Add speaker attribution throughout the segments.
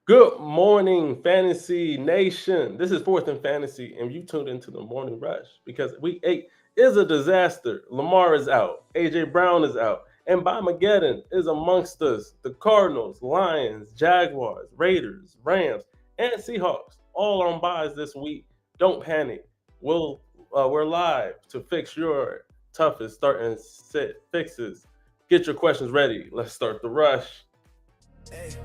Speaker 1: Good morning, Fantasy Nation. This is Fourth and Fantasy, and you tuned into the Morning Rush because Week 8 is a disaster. Lamar is out, A.J. Brown is out, and BYE-MAGEDDON is amongst us. The Cardinals, Lions, Jaguars, Raiders, Rams, and Seahawks all on buys this week. Don't panic. We're live to fix your toughest start and sit fixes. Get your questions ready. Let's start the rush.
Speaker 2: Hey,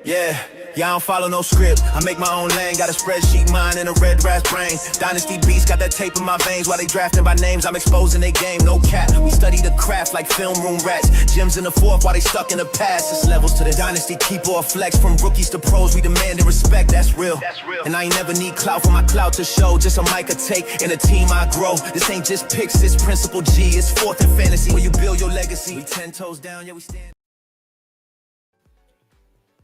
Speaker 2: yeah. I don't follow no script. I make my own lane. Got a spreadsheet mind and a red brass brain. Dynasty beats got that tape in my veins. While they drafting by names, I'm exposing their game. No cap. We study the craft like film room rats. Gyms in the fourth while they stuck in the past. It's levels to the dynasty. Keep or flex. From rookies to pros, we demand and respect. That's real. And I ain't never need clout for my clout to show. Just a mic a take and a team I grow. This ain't just picks, it's principle G. It's fourth and fantasy where you build your legacy. We 10 toes down, yeah, we stand.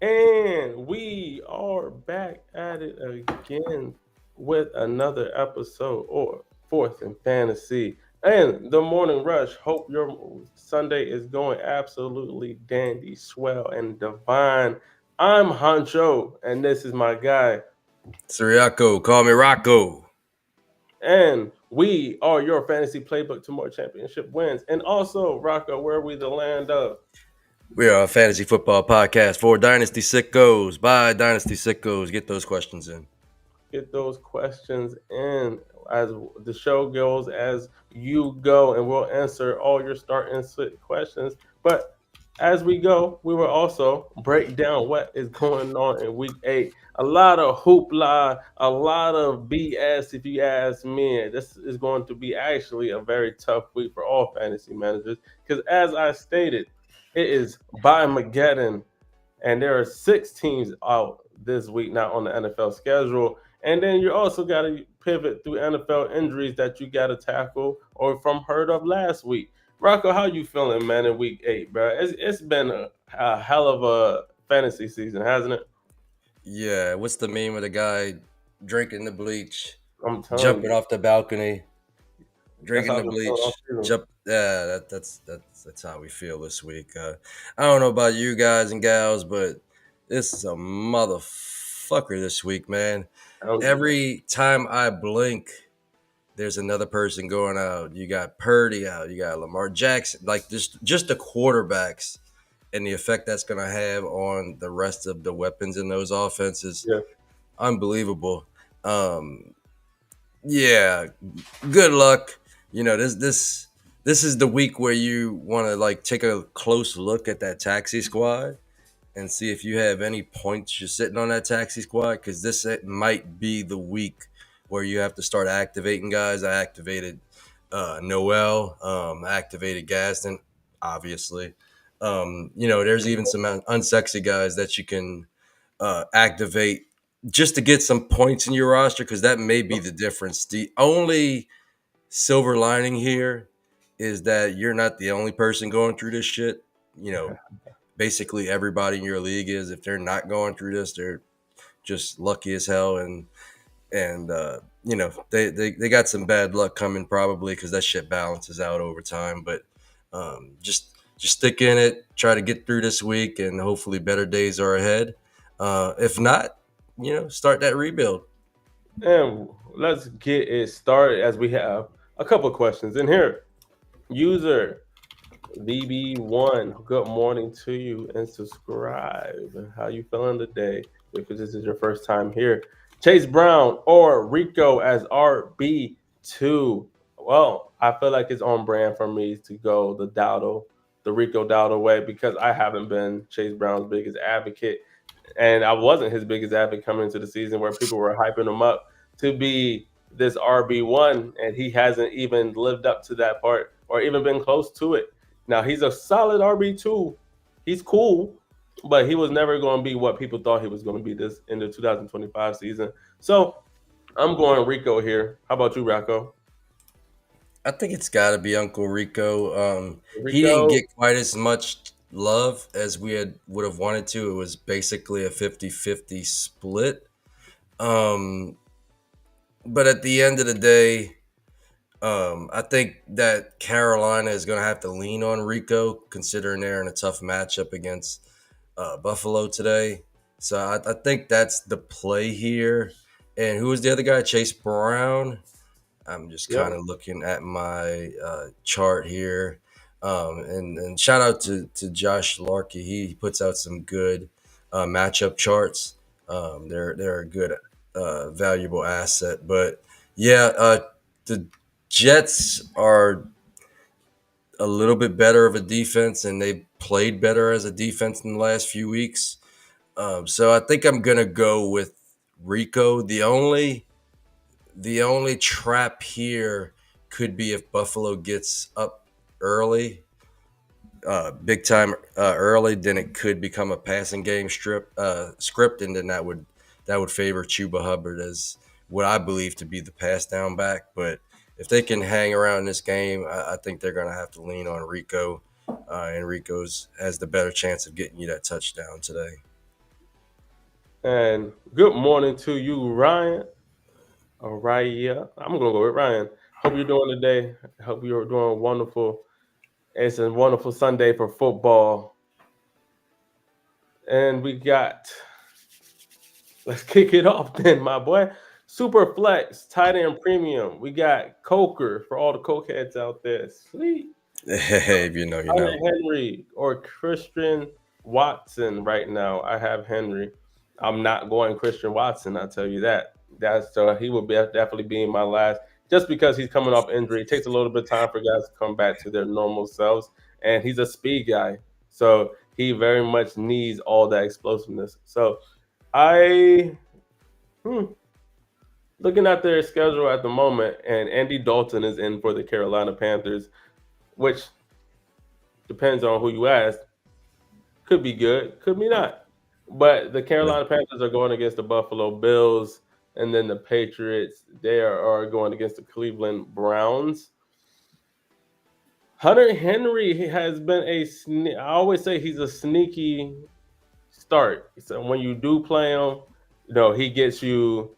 Speaker 1: And we are back at it again with another episode or Fourth in Fantasy and the Morning Rush. Hope your Sunday is going absolutely dandy, swell, and divine. I'm Honcho, and this is my guy.
Speaker 3: Siriaco, call me Rocco.
Speaker 1: And we are your fantasy playbook to more championship wins. And also, Rocco, where are we the land of?
Speaker 3: We are a fantasy football podcast for Dynasty Sickos. By Dynasty Sickos. Get those questions in.
Speaker 1: Get those questions in as the show goes, as you go, and we'll answer all your start and sit questions. But as we go, we will also break down what is going on in Week 8. A lot of hoopla, a lot of BS, if you ask me. This is going to be actually a very tough week for all fantasy managers because, as I stated, it is BYE-MAGEDDON, and there are 6 teams out this week, not on the NFL schedule. And then you also got to pivot through NFL injuries that you got to tackle or from heard of last week. Rocco, how you feeling, man, in Week 8, bro? It's been a hell of a fantasy season, hasn't it?
Speaker 3: Yeah, what's the meme of the guy drinking the bleach,
Speaker 1: I'm telling
Speaker 3: jumping
Speaker 1: you.
Speaker 3: off the balcony, drinking
Speaker 1: That's
Speaker 3: the
Speaker 1: how I feel.
Speaker 3: bleach, jump? Yeah, that's how we feel this week. I don't know about you guys and gals, but this is a motherfucker this week, man. Every time I blink, there's another person going out. You got Purdy out. You got Lamar Jackson. Like just the quarterbacks and the effect that's going to have on the rest of the weapons in those offenses.
Speaker 1: Yeah.
Speaker 3: Unbelievable. Yeah, good luck. You know, this is the week where you want to like take a close look at that taxi squad and see if you have any points you're sitting on that taxi squad, because this might be the week where you have to start activating guys. I activated Noel, activated Gaston, obviously. There's even some unsexy guys that you can activate just to get some points in your roster, because that may be the difference. The only silver lining here is that you're not the only person going through this shit. You know, basically everybody in your league is. If they're not going through this, they're just lucky as hell. And they got some bad luck coming probably, because that shit balances out over time. But just stick in it, try to get through this week, and hopefully better days are ahead. If not, start that rebuild.
Speaker 1: And let's get it started as we have a couple of questions in here. User VB1, good morning to you and subscribe. How you feeling today? If this is your first time here. Chase Brown or Rico as RB2. Well, I feel like it's on brand for me to go the Rico Dowdle way, because I haven't been Chase Brown's biggest advocate. And I wasn't his biggest advocate coming into the season, where people were hyping him up to be this RB1, and he hasn't even lived up to that part or even been close to it. Now, he's a solid RB2. He's cool, but he was never going to be what people thought he was going to be this in the 2025 season. So I'm going Rico here. How about you, Rocco?
Speaker 3: I think it's got to be Uncle Rico. He didn't get quite as much love as we would have wanted to. It was basically a 50-50 split. But at the end of the day, I think that Carolina is going to have to lean on Rico, considering they're in a tough matchup against Buffalo today. So I think that's the play here. And who was the other guy? Chase Brown. I'm just kind
Speaker 1: Yep.
Speaker 3: of looking at my chart here. And shout out to Josh Larkey. He puts out some good matchup charts. They're a good, valuable asset. But yeah, the Jets are a little bit better of a defense, and they've played better as a defense in the last few weeks. So I think I'm gonna go with Rico. The only trap here could be if Buffalo gets up early, big time early, then it could become a passing game script, and then that would favor Chuba Hubbard as what I believe to be the pass down back. But if they can hang around this game, I think they're going to have to lean on Rico, and Rico's has the better chance of getting you that touchdown today.
Speaker 1: And good morning to you, Ryan. All right, yeah. I'm gonna go with Ryan. Hope you're doing today. Hope you're doing wonderful. It's a wonderful Sunday for football. And we got, let's kick it off then, my boy. Super Flex, tight end premium. We got Coker for all the cokeheads out there. Sweet.
Speaker 3: Hey, if you know, you
Speaker 1: Hunter
Speaker 3: know.
Speaker 1: Henry or Christian Watson right now. I have Henry. I'm not going Christian Watson. I'll tell you that. That's he will definitely be in my last, just because he's coming off injury. It takes a little bit of time for guys to come back to their normal selves, and he's a speed guy, so he very much needs all that explosiveness. So I, looking at their schedule at the moment, and Andy Dalton is in for the Carolina Panthers, which depends on who you ask. Could be good, could be not. But the
Speaker 3: Yeah.
Speaker 1: Carolina Panthers are going against the Buffalo Bills, and then the Patriots, they are going against the Cleveland Browns. Hunter Henry has been I always say he's a sneaky start. So when you do play him, he gets you,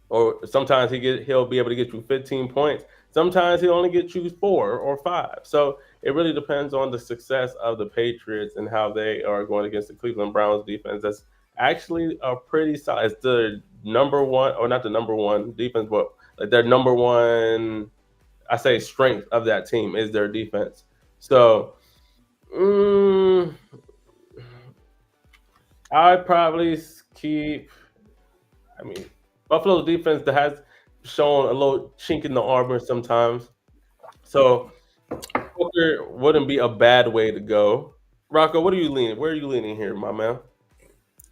Speaker 1: or sometimes he'll be able to get you 15 points. Sometimes he'll only get you 4 or 5. So it really depends on the success of the Patriots and how they are going against the Cleveland Browns defense. That's actually a pretty solid. It's the number one, or not the number one defense, but like their number one, I say, strength of that team is their defense. So mm, I'd probably keep. I mean, Buffalo's defense that has shown a little chink in the armor sometimes. So Booker wouldn't be a bad way to go. Rocco, what are you leaning? Where are you leaning here, my man?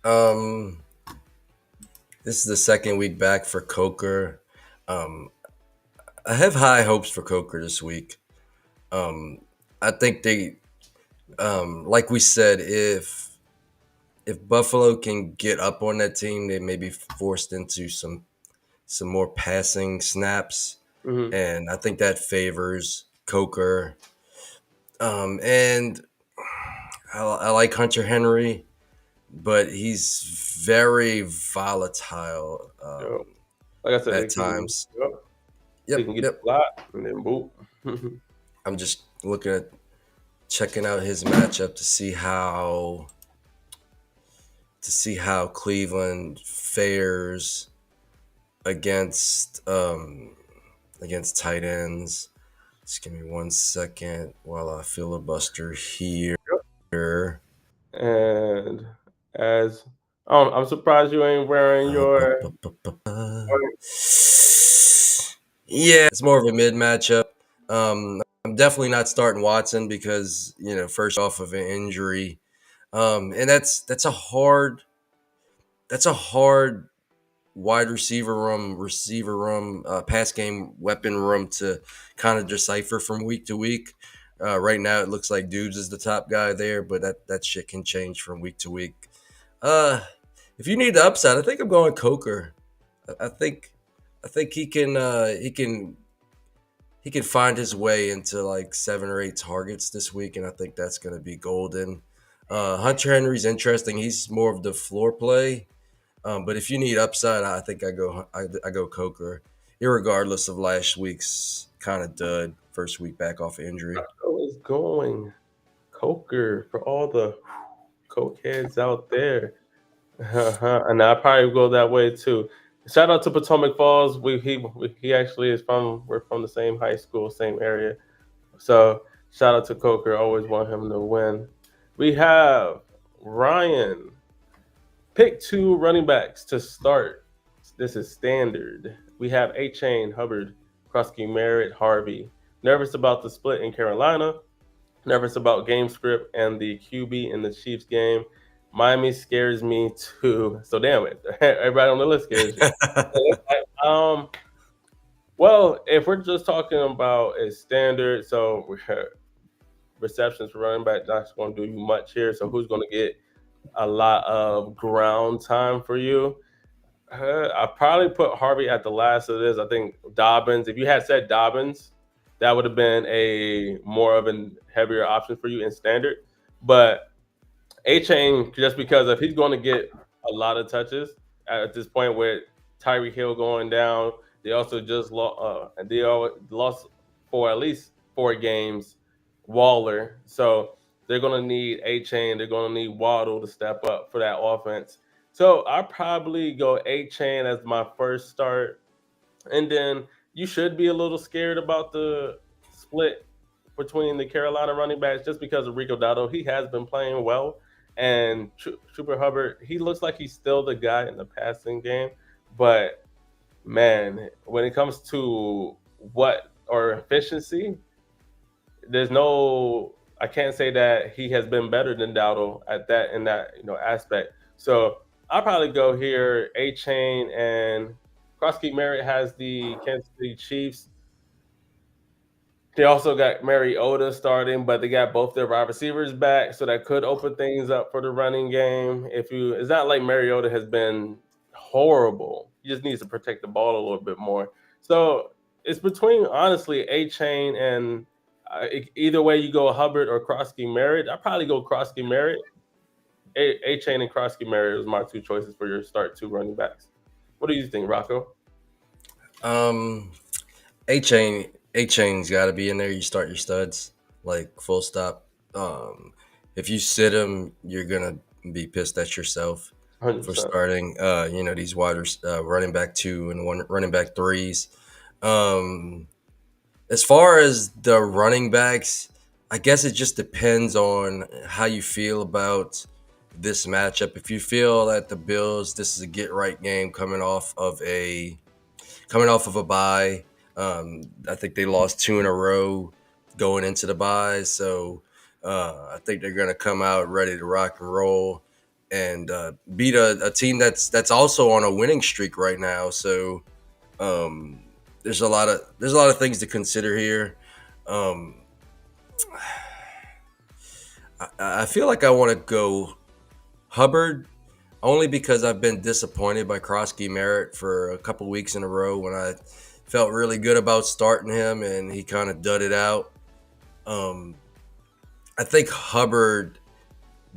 Speaker 3: Um, this is the second week back for Coker. Um, I have high hopes for Coker this week. I think they, like we said, if Buffalo can get up on that team, they may be forced into some more passing snaps,
Speaker 1: Mm-hmm.
Speaker 3: and I think that favors Coker. And I like Hunter Henry, but he's very volatile
Speaker 1: Yep. Like I said,
Speaker 3: at times.
Speaker 1: he
Speaker 3: Yep,
Speaker 1: can get
Speaker 3: yep.
Speaker 1: flat and then boop.
Speaker 3: I'm just looking at checking out his matchup to see how Cleveland fares against against tight ends. Just give me 1 second while I filibuster here.
Speaker 1: And as I'm surprised you ain't wearing your.
Speaker 3: Yeah, it's more of a mid matchup. I'm definitely not starting Watson because first off of an injury, and that's a hard wide receiver room, pass game weapon room to kind of decipher from week to week. Right now, it looks like Dubes is the top guy there, but that shit can change from week to week. Uh, if you need the upside, I think I'm going Coker. I think he can find his way into like 7 or 8 targets this week, and I think that's going to be golden. Hunter Henry's interesting. He's more of the floor play. But if you need upside, I think I go Coker, irregardless of last week's kind of dud first week back off of injury.
Speaker 1: Rocco is going Coker for all the. cokeheads out there. And I probably go that way too. Shout out to Potomac Falls. He actually is from we're from the same high school, same area. So shout out to Coker. Always want him to win. We have Ryan. Pick two running backs to start. This is standard. We have A Chain, Hubbard, Krosky, Merritt, Harvey. Nervous about the split in Carolina. Nervous about game script and the QB in the Chiefs game. Miami scares me too. So damn it, everybody on the list scares you. Well, if we're just talking about a standard, so receptions for running back, not going to do you much here. So who's going to get a lot of ground time for you? I probably put Harvey at the last of this. I think Dobbins. If you had said Dobbins, that would have been a more of a heavier option for you in standard. But A Chain, just because if he's going to get a lot of touches at this point with Tyree Hill going down, they also just lost for at least 4 games Waller. So they're going to need A Chain. They're going to need Waddle to step up for that offense. So I probably go A Chain as my first start, and then you should be a little scared about the split between the Carolina running backs just because of Rico Dowdle. He has been playing well, and Super Hubbard, he looks like he's still the guy in the passing game, but man, when it comes to what or efficiency, there's no. I can't say that he has been better than Dowdle at that in that aspect. So I'll probably go here. A Chain and Krosky Merritt has the Kansas City Chiefs. They also got Mariota starting, but they got both their wide receivers back, so that could open things up for the running game. It's not like Mariota has been horrible. He just needs to protect the ball a little bit more. So it's between honestly A Chain and either way you go Hubbard or Krosky Merritt. I probably go Krosky Merritt. A Chain and Krosky Merritt was my two choices for your start two running backs. What do you think, Rocco?
Speaker 3: A Chain's got to be in there. You start your studs, like full stop. If you sit him, you're gonna be pissed at yourself
Speaker 1: 100%.
Speaker 3: for starting. These running back 2 and one running back 3s. As far as the running backs, I guess it just depends on how you feel about this matchup. If you feel that the Bills, this is a get right game coming off of a bye. I think they lost 2 in a row going into the bye, so I think they're going to come out ready to rock and roll and beat a team that's also on a winning streak right now. So there's a lot of things to consider here. I feel like I want to go Hubbard only because I've been disappointed by Krosky Merritt for a couple weeks in a row when I felt really good about starting him and he kind of dudded out. I think Hubbard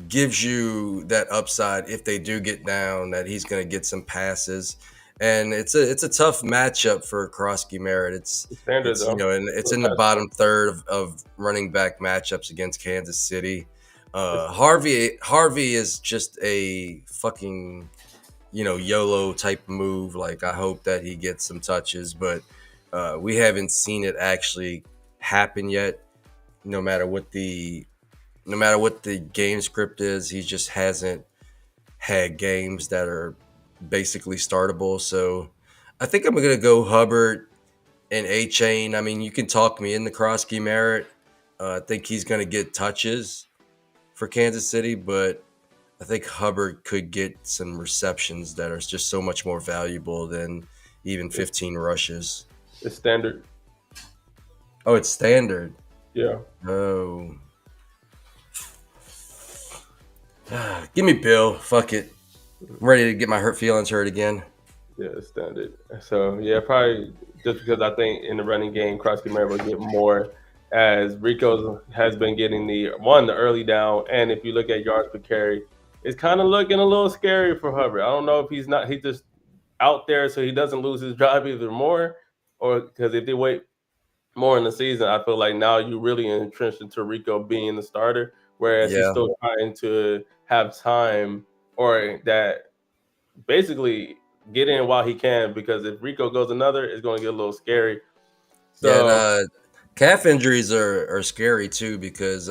Speaker 3: gives you that upside if they do get down, that he's going to get some passes. And it's a tough matchup for Krosky Merritt. It's in the bottom third of running back matchups against Kansas City. Harvey is just a fucking YOLO type move. Like, I hope that he gets some touches, but we haven't seen it actually happen yet. No matter what the game script is, he just hasn't had games that are basically startable. So I think I'm gonna go Hubbard and A Chain. I mean, you can talk me into Krosky Merritt. I think he's gonna get touches for Kansas City, but I think Hubbard could get some receptions that are just so much more valuable than even 15 rushes.
Speaker 1: It's standard.
Speaker 3: Oh, it's standard.
Speaker 1: Yeah.
Speaker 3: Oh. Give me Bill. Fuck it. I'm ready to get my feelings hurt again.
Speaker 1: Yeah, it's standard. So, yeah, probably just because I think in the running game, Krosky Merritt will get more, as Rico has been getting the early down. And if you look at yards per carry, it's kind of looking a little scary for Hubbard. I don't know if he's just out there so he doesn't lose his drive either more, or because if they wait more in the season, I feel like now you really entrenched into Rico being the starter, whereas he's still trying to have time or that basically get in while he can, because if Rico goes another, it's going to get a little scary.
Speaker 3: Yeah, and
Speaker 1: So
Speaker 3: calf injuries are scary too because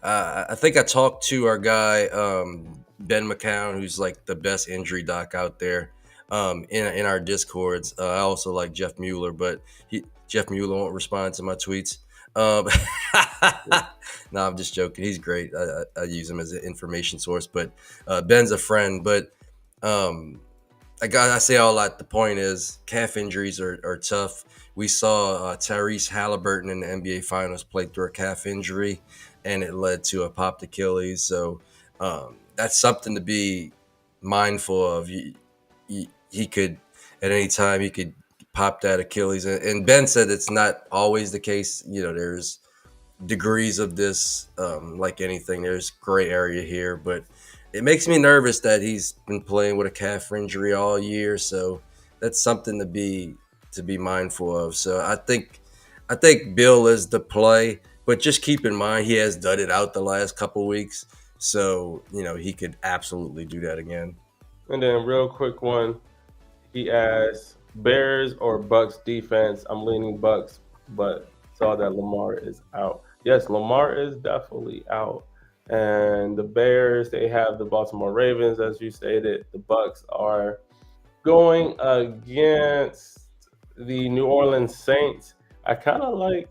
Speaker 3: I think I talked to our guy Ben McCown, who's like the best injury doc out there in our discords. I also like Jeff Mueller, but Jeff Mueller won't respond to my tweets. Um, no, I'm just joking. He's great. I use him as an information source, but Ben's a friend. But I say all that. The point is, calf injuries are tough. We saw Tyrese Halliburton in the NBA Finals play through a calf injury, and it led to a popped Achilles. So that's something to be mindful of. He could, at any time, he could pop that Achilles. And Ben said it's not always the case. There's degrees of this, like anything. There's gray area here, but it makes me nervous that he's been playing with a calf injury all year. So that's something to be mindful of. So I think Bill is the play, but just keep in mind he has done it out the last couple weeks. So he could absolutely do that again.
Speaker 1: and then real quick one, he asked Bears or Bucks defense. I'm leaning Bucks, but saw that Lamar is out. Yes, Lamar is definitely out. And the Bears, they have the Baltimore Ravens, as you stated. The Bucks are going against the New Orleans Saints. I kind of like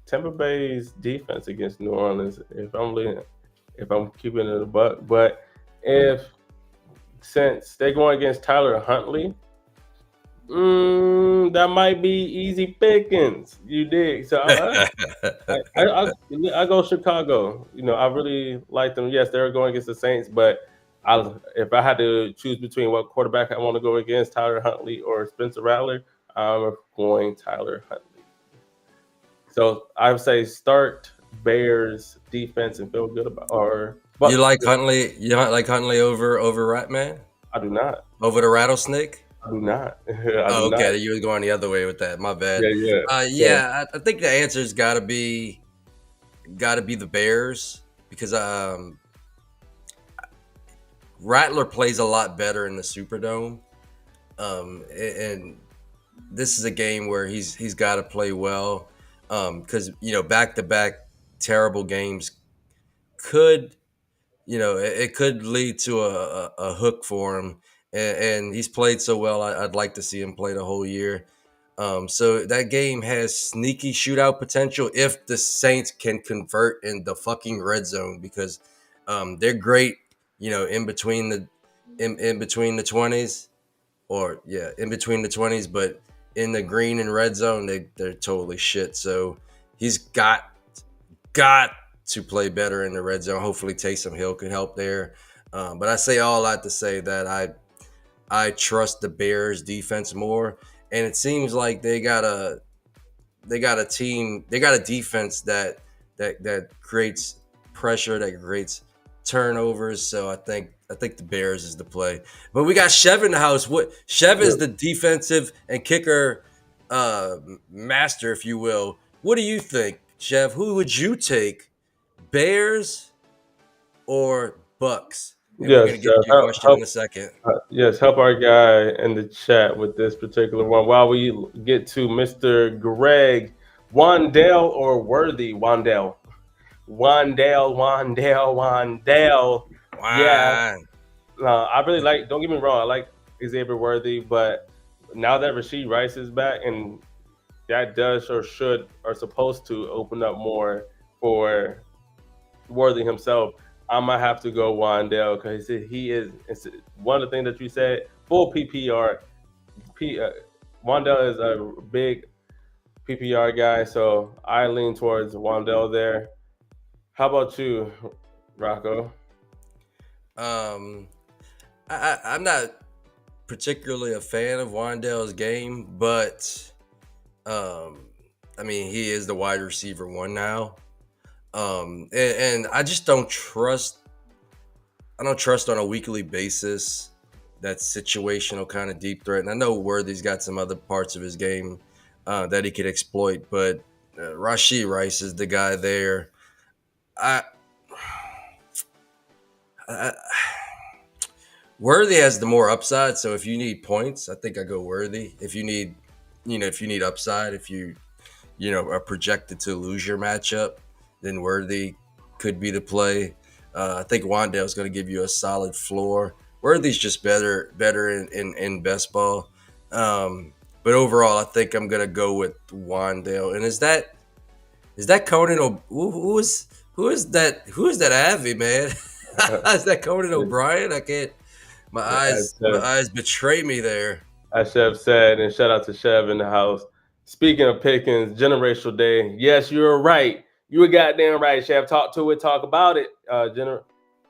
Speaker 1: Tampa Bay's defense against New Orleans if I'm keeping it a buck. But if since they're going against Tyler Huntley, that might be easy pickings. You dig? So I go Chicago. I really like them. Yes, they're going against the Saints, but if I had to choose between what quarterback I want to go against, Tyler Huntley or Spencer Rattler, I'm going Tyler Huntley. So I would say start Bears defense and feel good about
Speaker 3: You like Huntley? You like Huntley over Ratman?
Speaker 1: I do not.
Speaker 3: Over the rattlesnake?
Speaker 1: I do not.
Speaker 3: Okay, you were going the other way with that. My bad. I think the answer's got to be the Bears because Rattler plays a lot better in the Superdome, and this is a game where he's got to play well because back-to-back terrible games could it could lead to a hook for him, and he's played so well. I'd like to see him play the whole year. So that game has sneaky shootout potential if the Saints can convert in the fucking red zone because they're great, in between the 20s, in between the 20s, but in the green and red zone they're totally shit. So he's got to play better in the red zone. Hopefully Taysom Hill can help there. But I say all that to say that I trust the Bears defense more. And it seems like they got a defense that creates pressure, that creates turnovers. So I think the Bears is the play. But we got Chev in the house. Chev is the defensive and kicker master, if you will. What do you think, Chev? Who would you take? Bears or Bucks? And we're going to get to your question in a second.
Speaker 1: Yes, help our guy in the chat with this particular one. While we get to Mr. Greg, Wandale or Worthy? Wandale. Yeah. I really like, don't get me wrong, I like Xavier Worthy, but now that Rashid Rice is back, and that does or should or supposed to open up more for Worthy himself, I might have to go Wandale because he is one of the things that you said, full PPR. Wandale is a big PPR guy, so I lean towards Wandale there. How about you, Rocco?
Speaker 3: I'm not particularly a fan of Wandale's game, but he is the wide receiver one now. And I just don't trust on a weekly basis that situational kind of deep threat. And I know Worthy's got some other parts of his game that he could exploit, but Rashid Rice is the guy there. Worthy has the more upside. So if you need points, I think I go Worthy. If you need, if you need upside, if you are projected to lose your matchup, then Worthy could be the play. I think Wandale's going to give you a solid floor. Worthy's just better in best ball. But overall, I think I'm going to go with Wandale. And is that Conan? Who is that? Who is that Avi, man? Is that Conan O'Brien? I can't. My eyes betray me there.
Speaker 1: As Chev said, and shout out to Chev in the house. Speaking of Pickens, generational day. Yes, you're right. You were goddamn right, Chev. Talk about it.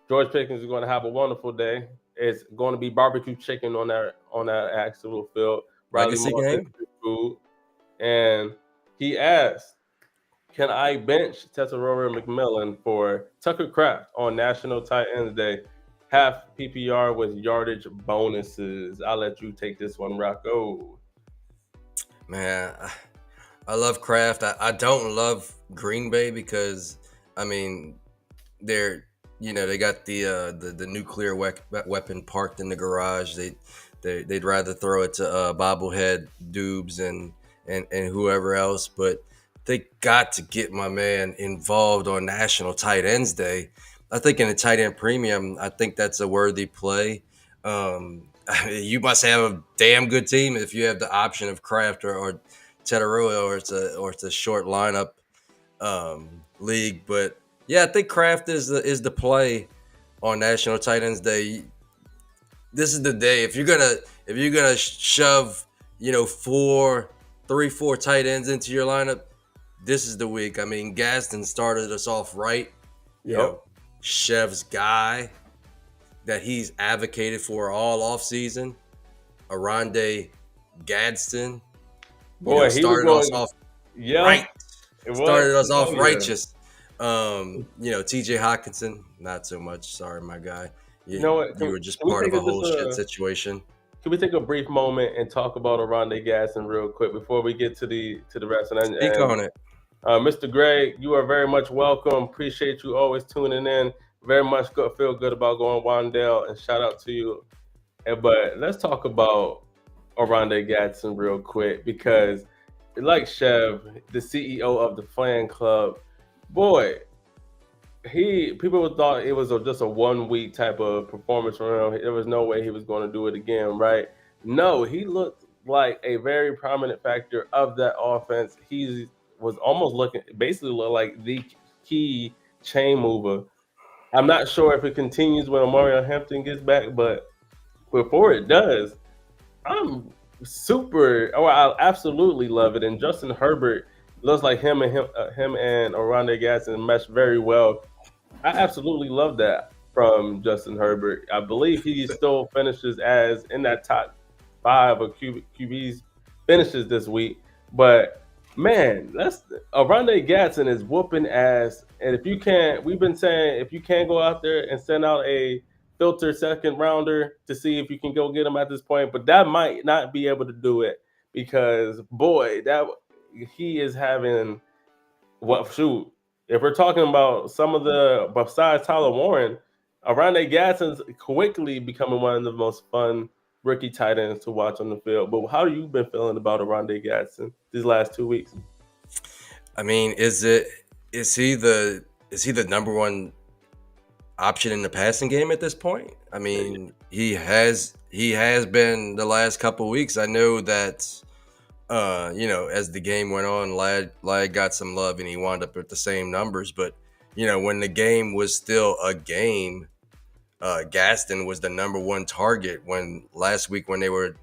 Speaker 1: George Pickens is going to have a wonderful day. It's going to be barbecue chicken on that actual field.
Speaker 3: Legacy game.
Speaker 1: Food. And he asked, "Can I bench Tetairoa McMillan for Tucker Kraft on National Tight Ends Day? Half PPR with yardage bonuses." I'll let you take this one, Rocco.
Speaker 3: Man, I love Kraft. I don't love Green Bay because they're they got the nuclear weapon parked in the garage. They'd rather throw it to bobblehead Dubes and whoever else, but they got to get my man involved on National Tight Ends Day. I think in a tight end premium, I think that's a worthy play. You must have a damn good team if you have the option of Kraft or Tetairoa, or it's a short lineup league. But yeah, I think Kraft is the play on National Tight Ends Day. This is the day if you're gonna shove 4 tight ends into your lineup. This is the week. I mean, Gaston started us off right.
Speaker 1: Yep.
Speaker 3: Chev's guy that he's advocated for all offseason, Oronde Gadsden.
Speaker 1: Boy, he
Speaker 3: started us off right. Started us off righteous. TJ Hawkinson, not so much. Sorry, my guy. You know what? You were just part of a whole shit situation.
Speaker 1: Can we take a brief moment and talk about Oronde Gadsden real quick before we get to the rest?
Speaker 3: Speak on it.
Speaker 1: Mr. Gray, you are very much welcome. Appreciate you always tuning in. Very much feel good about going Wandale, and shout out to you. But let's talk about Oronde Gadsden real quick, because like Chev, the CEO of the fan club, boy, people thought it was just a 1 week type of performance for him. There was no way he was going to do it again, right? No, he looked like a very prominent factor of that offense. He was almost looked like the key chain mover. I'm not sure if it continues when Omarion Hampton gets back, but before it does, I absolutely love it. And Justin Herbert looks like him and Oronde Gadsden mesh very well. I absolutely love that from Justin Herbert. I believe he still finishes as in that top 5 of QBs finishes this week. But man, Oronde Gadsden is whooping ass. And we've been saying if you can't go out there and send out a filter second rounder to see if you can go get him at this point, but that might not be able to do it, because boy, that he is having if we're talking about some of the besides Tyler Warren, Oronde Gadsden's quickly becoming one of the most fun rookie tight ends to watch on the field. But how have you been feeling about Oronde Gadsden these last 2 weeks?
Speaker 3: I mean, is he the number one option in the passing game at this point? I mean, he has been the last couple of weeks. I know that as the game went on, Ladd got some love and he wound up at the same numbers. But when the game was still a game, Gaston was the number one target. When last week when they were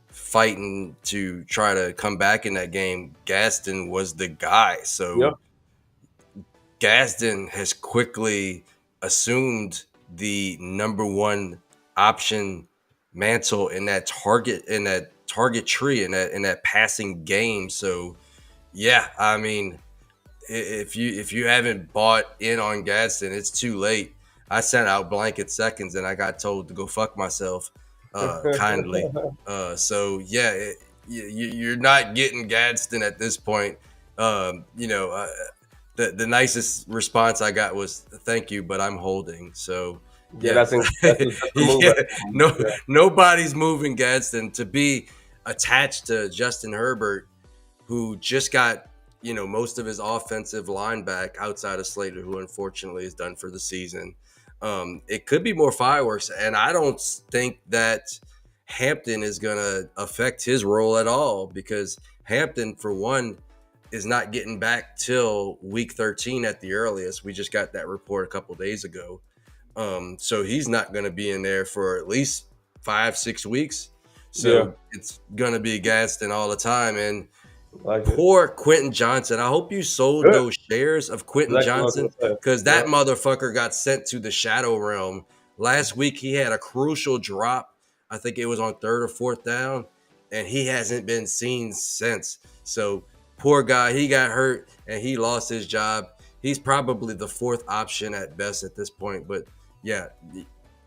Speaker 3: fighting to try to come back in that game, Gaston was the guy. So
Speaker 1: yep.
Speaker 3: Gaston has quickly assumed the number one option mantle in that target tree in that passing game. So yeah, I mean, if you haven't bought in on Gadsden, it's too late. I sent out blanket seconds and I got told to go fuck myself kindly. So yeah, you're not getting Gadsden at this point. the nicest response I got was "Thank you, but I'm holding." So
Speaker 1: Yeah,
Speaker 3: yeah,
Speaker 1: that's the move.
Speaker 3: yeah,
Speaker 1: Yeah.
Speaker 3: nobody's moving Gadsden to be attached to Justin Herbert, who just got most of his offensive line back outside of Slater, who unfortunately is done for the season. It could be more fireworks, and I don't think that Hampton is going to affect his role at all, because Hampton, for one, is not getting back till week 13 at the earliest. We just got that report a couple days ago. So he's not going to be in there for at least 5-6 weeks. So it's going to be Gadsden all the time. And poor Quentin Johnson. I hope you sold those shares of Quentin Johnson, because that motherfucker got sent to the shadow realm. Last week, he had a crucial drop. I think it was on 3rd or 4th down, and he hasn't been seen since. So poor guy, he got hurt and he lost his job. He's probably the 4th option at best at this point. But yeah,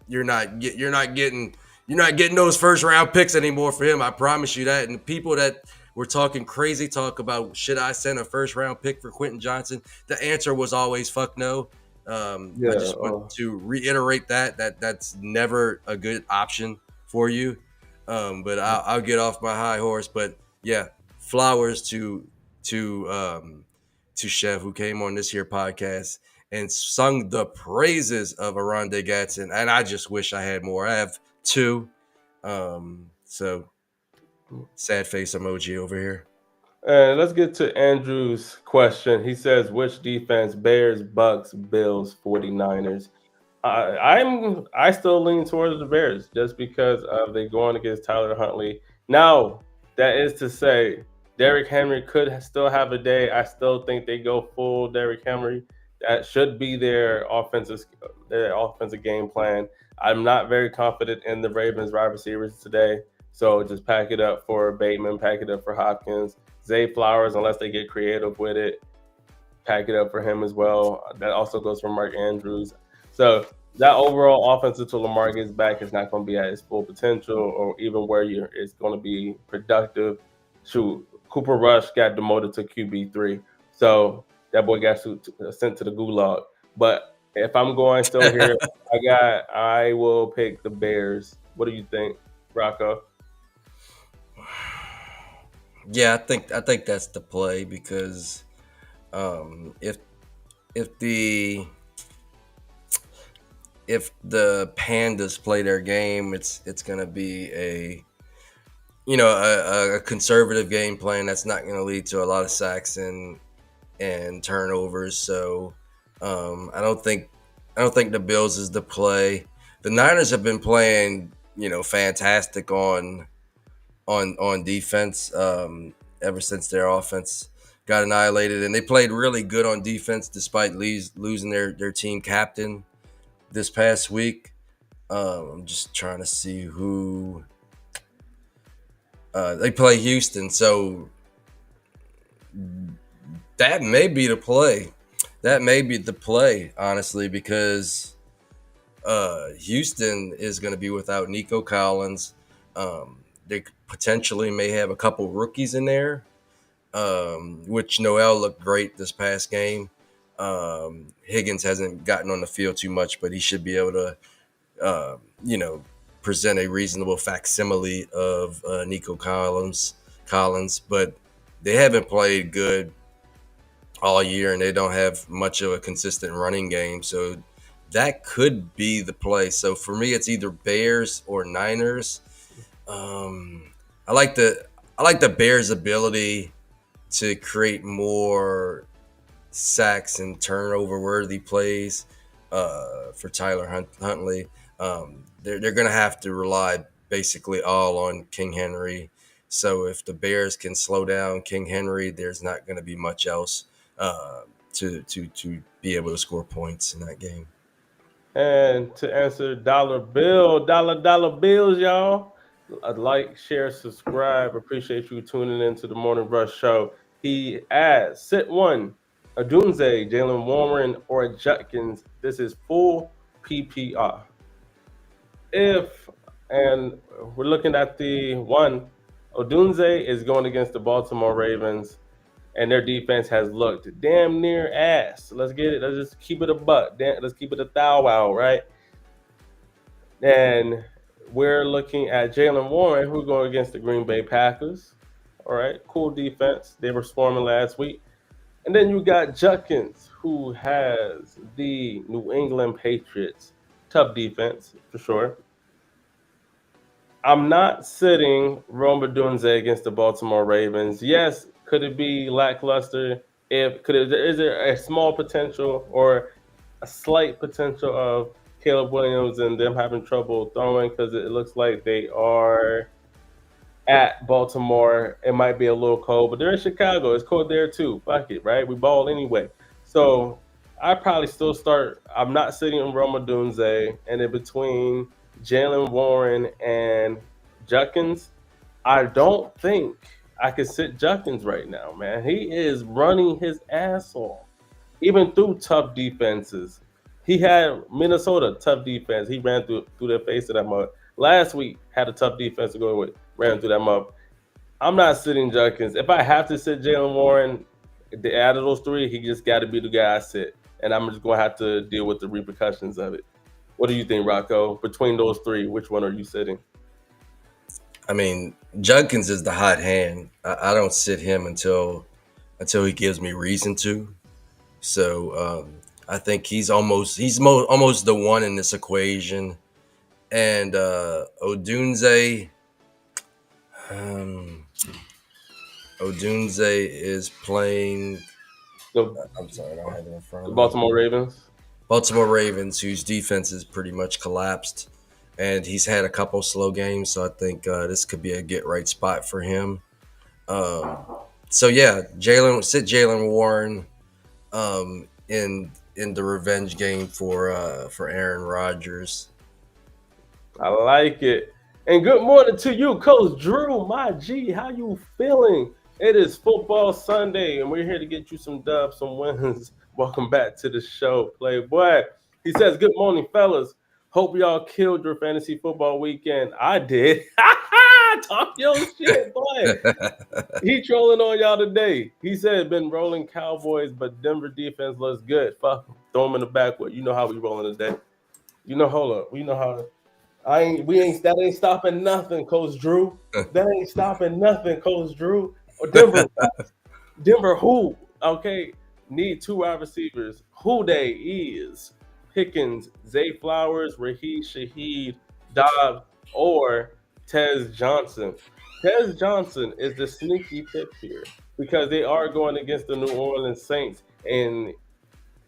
Speaker 3: you're not getting those first round picks anymore for him. I promise you that. And people that were talking crazy talk about, should I send a first round pick for Quentin Johnson? The answer was always fuck no. I just want to reiterate that's never a good option for you. But I'll get off my high horse. But yeah, flowers to Chef, who came on this here podcast and sung the praises of Aronde Gadsden. And I just wish I had more. I have 2. So sad face emoji over here.
Speaker 1: Let's get to Andrew's question. He says, which defense? Bears, Bucks, Bills, 49ers. I still lean towards the Bears just because of they going against Tyler Huntley. Now, that is to say, Derrick Henry could still have a day. I still think they go full Derrick Henry. That should be their offensive game plan. I'm not very confident in the Ravens wide receivers today. So just pack it up for Bateman, pack it up for Hopkins. Zay Flowers, unless they get creative with it, pack it up for him as well. That also goes for Mark Andrews. So that overall offense until Lamar gets back is not going to be at its full potential, or even where it's going to be productive. Shoot, Cooper Rush got demoted to QB3. So that boy got sent to the gulag. But if I'm going still here, I will pick the Bears. What do you think, Rocco?
Speaker 3: Yeah, I think that's the play, because if the Pandas play their game, it's gonna be a conservative game plan that's not gonna lead to a lot of sacks and turnovers. So I don't think the Bills is the play. The Niners have been playing fantastic on defense ever since their offense got annihilated, and they played really good on defense despite losing their team captain this past week. I'm just trying to see who they play. Houston, so that may be the play. That may be the play, honestly, because Houston is going to be without Nico Collins. They potentially may have a couple rookies in there, which Noel looked great this past game. Higgins hasn't gotten on the field too much, but he should be able to, present a reasonable facsimile of Nico Collins. But they haven't played good all year, and they don't have much of a consistent running game. So that could be the play. So for me, it's either Bears or Niners. I like the Bears' ability to create more sacks and turnover-worthy plays for Tyler Huntley. They're going to have to rely basically all on King Henry. So if the Bears can slow down King Henry, there's not going to be much else to be able to score points in that game.
Speaker 1: And to answer dollar bills, y'all. Like, share, subscribe. Appreciate you tuning into the Morning Rush Show. He adds, sit one, Odunze, Jalen Warren, or Judkins. This is full PPR. And we're looking at the one, Odunze is going against the Baltimore Ravens. and their defense has looked damn near ass. Let's get it. Let's just keep it a buck. Let's keep it a thou wow, right? And we're looking at Jalen Warren, who's going against the Green Bay Packers. All right, cool defense. They were swarming last week. And then you got Judkins, who has the New England Patriots. Tough defense, for sure. I'm not sitting Roma Dunze against the Baltimore Ravens. Yes, could it be lackluster? Is there a small potential or a slight potential of Caleb Williams and them having trouble throwing because it looks like they are at Baltimore? It might be a little cold, but they're in Chicago. It's cold there too. Fuck it, right? We ball anyway. So I probably still start. I'm not sitting in Roma Dunze, and in between Jalen Warren and Judkins, I don't think I could sit Judkins right now, man. He is running his ass off, even through tough defenses. He had Minnesota tough defense. He ran through their face of that mud. Last week had a tough defense to go with, ran through that mud. I'm not sitting Judkins. If I have to sit Jalen Warren, out of those three, he just got to be the guy I sit, and I'm just gonna have to deal with the repercussions of it. What do you think, Rocco? Between those three, which one are you sitting?
Speaker 3: I mean, Judkins is the hot hand. I don't sit him until he gives me reason to. So I think he's almost the one in this equation. And Odunze is playing. I'm sorry, I don't have it in front of
Speaker 1: The
Speaker 3: me.
Speaker 1: Baltimore Ravens.
Speaker 3: Baltimore Ravens, whose defense is pretty much collapsed, and he's had a couple slow games, so I think this could be a get right spot for him. So yeah, sit Jalen Warren in the revenge game for Aaron Rodgers.
Speaker 1: I like it. And good morning to you, Coach Drew, my G. How you feeling? It is Football Sunday, and we're here to get you some dubs, some wins. Welcome back to the show, Playboy. He says, good morning, fellas. Hope y'all killed your fantasy football weekend. I did. Talk your shit, boy. He trolling on y'all today. He said, been rolling Cowboys, but Denver defense looks good. Fuck, throw them in the backwood. You know how we rolling today. You know, hold up. We know how. That ain't stopping nothing, Coach Drew. That ain't stopping nothing, Coach Drew. Or Denver who? Okay, need 2 wide receivers. Who they is Pickens, Zay Flowers, Raheem Shaheed, Dobbs, or Tez Johnson. Tez Johnson is the sneaky pick here because they are going against the New Orleans Saints, and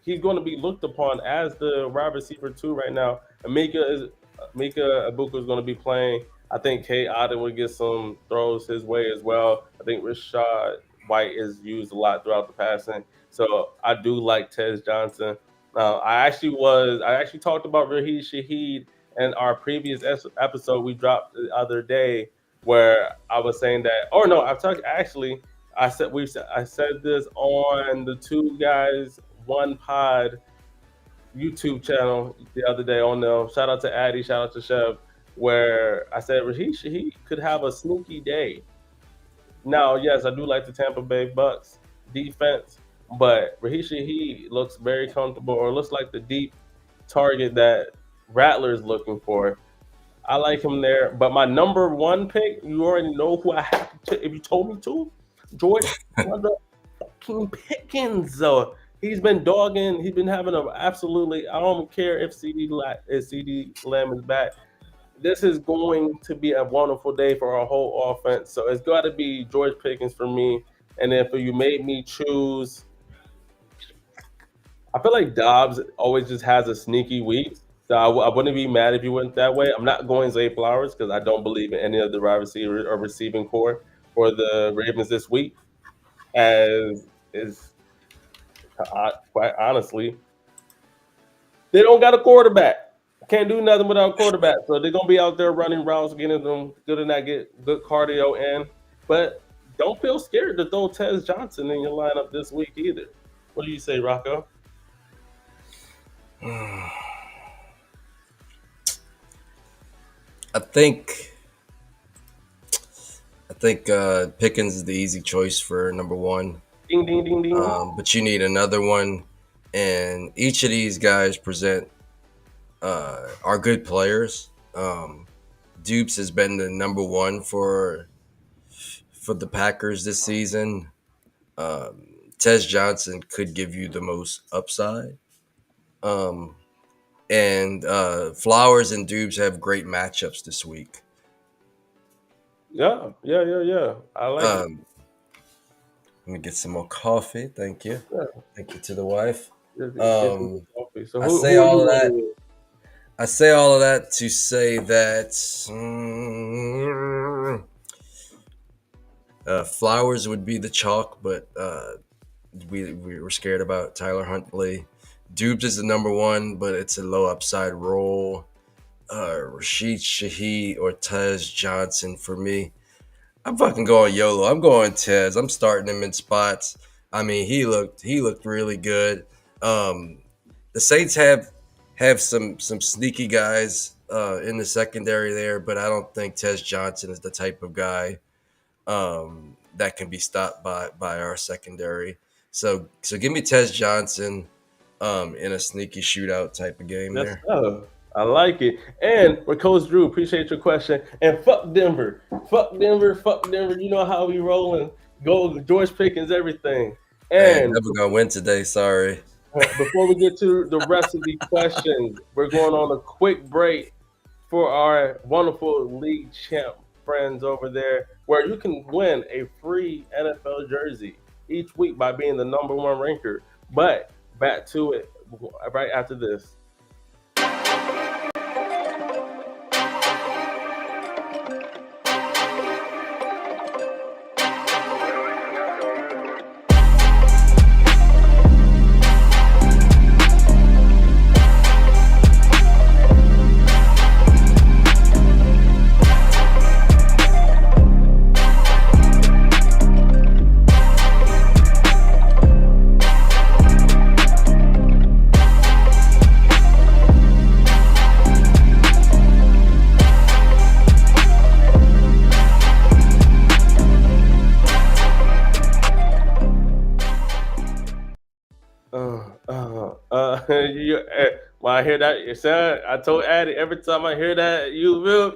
Speaker 1: he's going to be looked upon as the wide receiver 2 right now. Mika Ibuka is going to be playing. I think Kate Otten will get some throws his way as well. I think Rashad White is used a lot throughout the passing. So I do like Tez Johnson. I actually talked about Raheem Shaheed in our previous episode we dropped the other day, where I was saying that. Or no, I said this on the Two Guys One Pod YouTube channel the other day on them. Shout out to Addy, shout out to Chev, where I said he could have a sneaky day. Now, yes, I do like the Tampa Bay Bucks defense, but Raheem Shaheed looks very comfortable, or looks like the deep target that Rattler's looking for. I like him there, but my number 1 pick, you already know who I have to. If you told me to, George motherfucking Pickens. He's been dogging. He's been having an absolutely. I don't care if CD Lamb is back. This is going to be a wonderful day for our whole offense. So it's got to be George Pickens for me. And then for you made me choose. I feel like Dobbs always just has a sneaky week. So I wouldn't be mad if you went that way. I'm not going Zay Flowers because I don't believe in any of the wide receiver or receiving core for the Ravens this week. As is quite honestly, they don't got a quarterback. Can't do nothing without a quarterback. So they're gonna be out there running routes, getting them good and not get good cardio in. But don't feel scared to throw Tez Johnson in your lineup this week either. What do you say, Rocco?
Speaker 3: I think Pickens is the easy choice for number 1.
Speaker 1: Ding, ding, ding, ding.
Speaker 3: But you need another one, and each of these guys present are good players. Dupes has been the number one for the Packers this season. Tez Johnson could give you the most upside. And Flowers and Dupes have great matchups this week.
Speaker 1: Yeah. I like it.
Speaker 3: Let me get some more coffee. Thank you.
Speaker 1: Yeah.
Speaker 3: Thank you to the wife.
Speaker 1: Get some coffee. So
Speaker 3: I
Speaker 1: who
Speaker 3: say
Speaker 1: are
Speaker 3: all
Speaker 1: you
Speaker 3: of that.
Speaker 1: rolling with?
Speaker 3: I say all of that to say that Flowers would be the chalk, but we were scared about Tyler Huntley. Dupes is the number one, but it's a low upside role. Rashid Shaheed or Tez Johnson for me. I'm fucking going YOLO. I'm going Tez. I'm starting him in spots. I mean, he looked really good. The Saints have some sneaky guys in the secondary there, but I don't think Tez Johnson is the type of guy that can be stopped by our secondary. So give me Tez Johnson in a sneaky shootout type of game there.
Speaker 1: I like it. And with Coach Drew, appreciate your question. And fuck Denver. Fuck Denver. You know how we rolling. Go George Pickens, everything. And
Speaker 3: never gonna win today, sorry.
Speaker 1: Before we get to the rest of the questions, we're going on a quick break for our wonderful league champ friends over there, where you can win a free NFL jersey each week by being the number one ranker. But back to it right after this. When I hear that, son, I told Addy every time I hear that, you will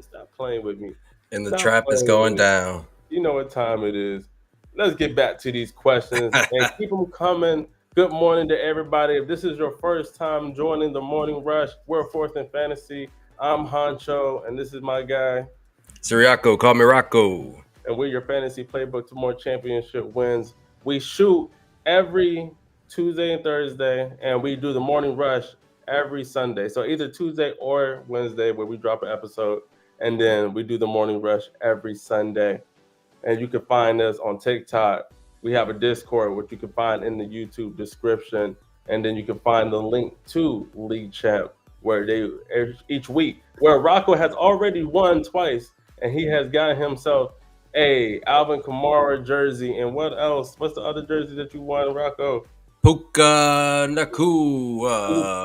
Speaker 1: stop playing with me.
Speaker 3: And the trap is going down.
Speaker 1: You know what time it is. Let's get back to these questions and keep them coming. Good morning to everybody. If this is your first time joining the Morning Rush, we're Fourth in Fantasy. I'm Honcho, and this is my guy.
Speaker 3: Siriaco, call me Rocco.
Speaker 1: And we're your fantasy playbook to more championship wins. We shoot every Tuesday and Thursday, and we do the Morning Rush every Sunday. So either Tuesday or Wednesday where we drop an episode, and then we do the Morning Rush every Sunday. And you can find us on TikTok. We have a Discord, which you can find in the YouTube description. And then you can find the link to League Champ, where they each week, where Rocco has already won twice, and he has got himself a Alvin Kamara jersey. And what else? What's the other jersey that you won, Rocco?
Speaker 3: Puka Nakua.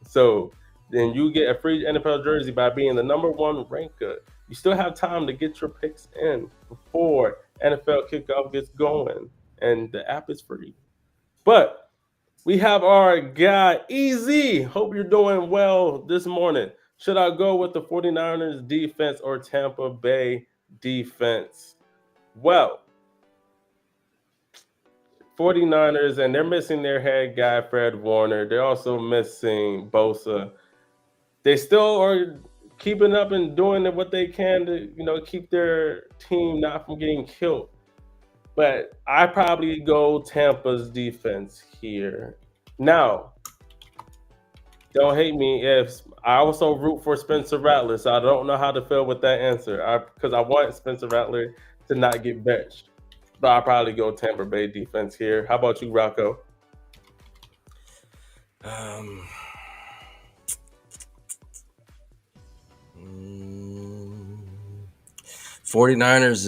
Speaker 1: So then you get a free NFL jersey by being the number one ranker. You still have time to get your picks in before NFL kickoff gets going, and the app is free. But we have our guy, Easy. Hope you're doing well this morning. Should I go with the 49ers defense or Tampa Bay defense? Well, 49ers, and they're missing their head guy, Fred Warner. They're also missing Bosa. They still are keeping up and doing what they can to, keep their team not from getting killed. But I probably go Tampa's defense here. Now, don't hate me if I also root for Spencer Rattler, so I don't know how to feel with that answer because I want Spencer Rattler to not get benched. But I'll probably go Tampa Bay defense here. How about you, Rocco?
Speaker 3: 49ers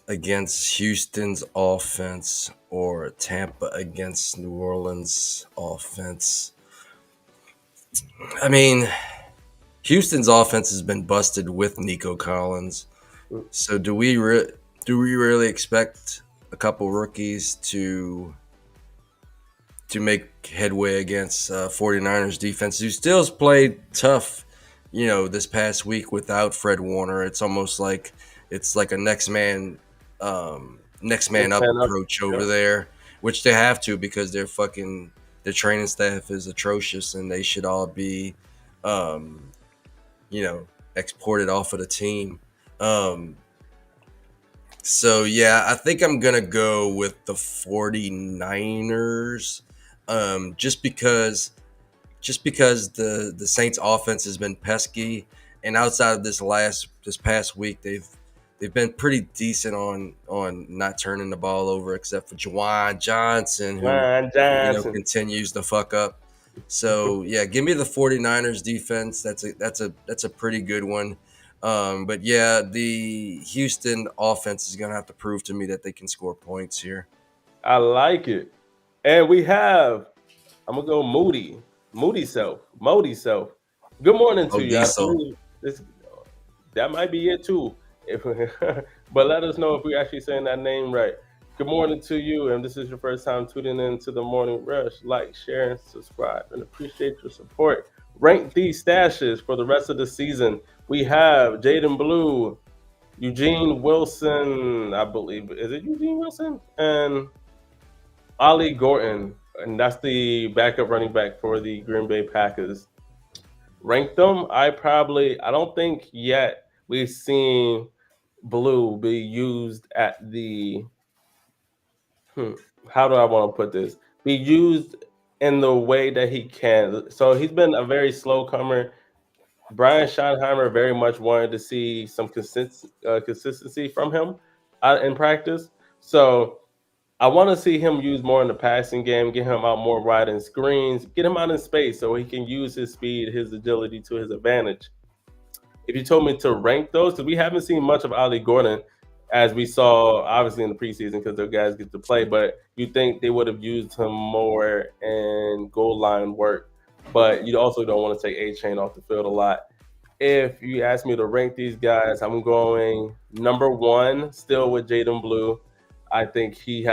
Speaker 3: against Houston's offense or Tampa against New Orleans offense. I mean, Houston's offense has been busted with Nico Collins. So do we really expect a couple rookies to make headway against 49ers defense, who still has played tough, this past week without Fred Warner? It's almost like it's like a next man up
Speaker 1: Man up.
Speaker 3: approach over
Speaker 1: Yep.
Speaker 3: there, which they have to because their training staff is atrocious and they should all be, um, exported off of the team. So yeah, I think I'm gonna go with the 49ers. Just because the Saints offense has been pesky, and outside of this past week, they've been pretty decent on not turning the ball over, except for Juwan Johnson, who
Speaker 1: Ryan Johnson.
Speaker 3: continues to fuck up. So yeah, give me the 49ers defense. That's a pretty good one. But yeah, the Houston offense is gonna have to prove to me that they can score points here.
Speaker 1: I like it. And we have, I'm gonna go Moody self. Good morning to you. I
Speaker 3: Diesel.
Speaker 1: believe this that might be it too. If but let us know if we're actually saying that name right. Good morning to you, and this is your first time tuning in to the Morning Rush. Like, share, and subscribe, and appreciate your support. Rank these stashes for the rest of the season. We have Jaden Blue, Eugene Wilson, I believe. Is it Eugene Wilson? And Ollie Gordon, and that's the backup running back for the Green Bay Packers. Rank them. I don't think yet we've seen Blue be used at the. How do I want to put this? Be used in the way that he can. So he's been a very slow comer. Brian Schottenheimer very much wanted to see some consistency from him in practice. So I want to see him use more in the passing game, get him out more wide in screens, get him out in space so he can use his speed, his agility to his advantage. If you told me to rank those, because we haven't seen much of Ali Gordon as we saw obviously in the preseason because the guys get to play, but you think they would have used him more in goal line work. But you also don't want to take A-Chain off the field a lot. If you ask me to rank these guys, I'm going number one, still with Jaden Blue. I think he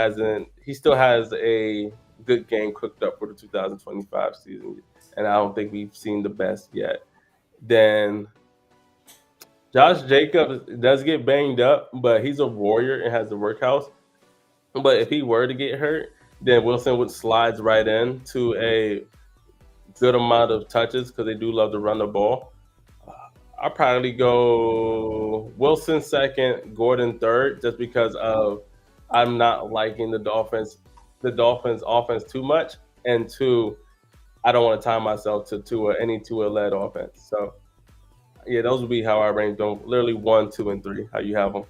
Speaker 1: still has a good game cooked up for the 2025 season, and I don't think we've seen the best yet. Then Josh Jacobs does get banged up, but he's a warrior and has the workhouse. But if he were to get hurt, then Wilson would slides right in to a good amount of touches because they do love to run the ball. I'll probably go Wilson second, Gordon third, just because of I'm not liking the Dolphins offense too much, and two, I don't want to tie myself to any Tua led offense. So yeah, those would be how I rank them. Literally 1, 2, and 3. How you have them?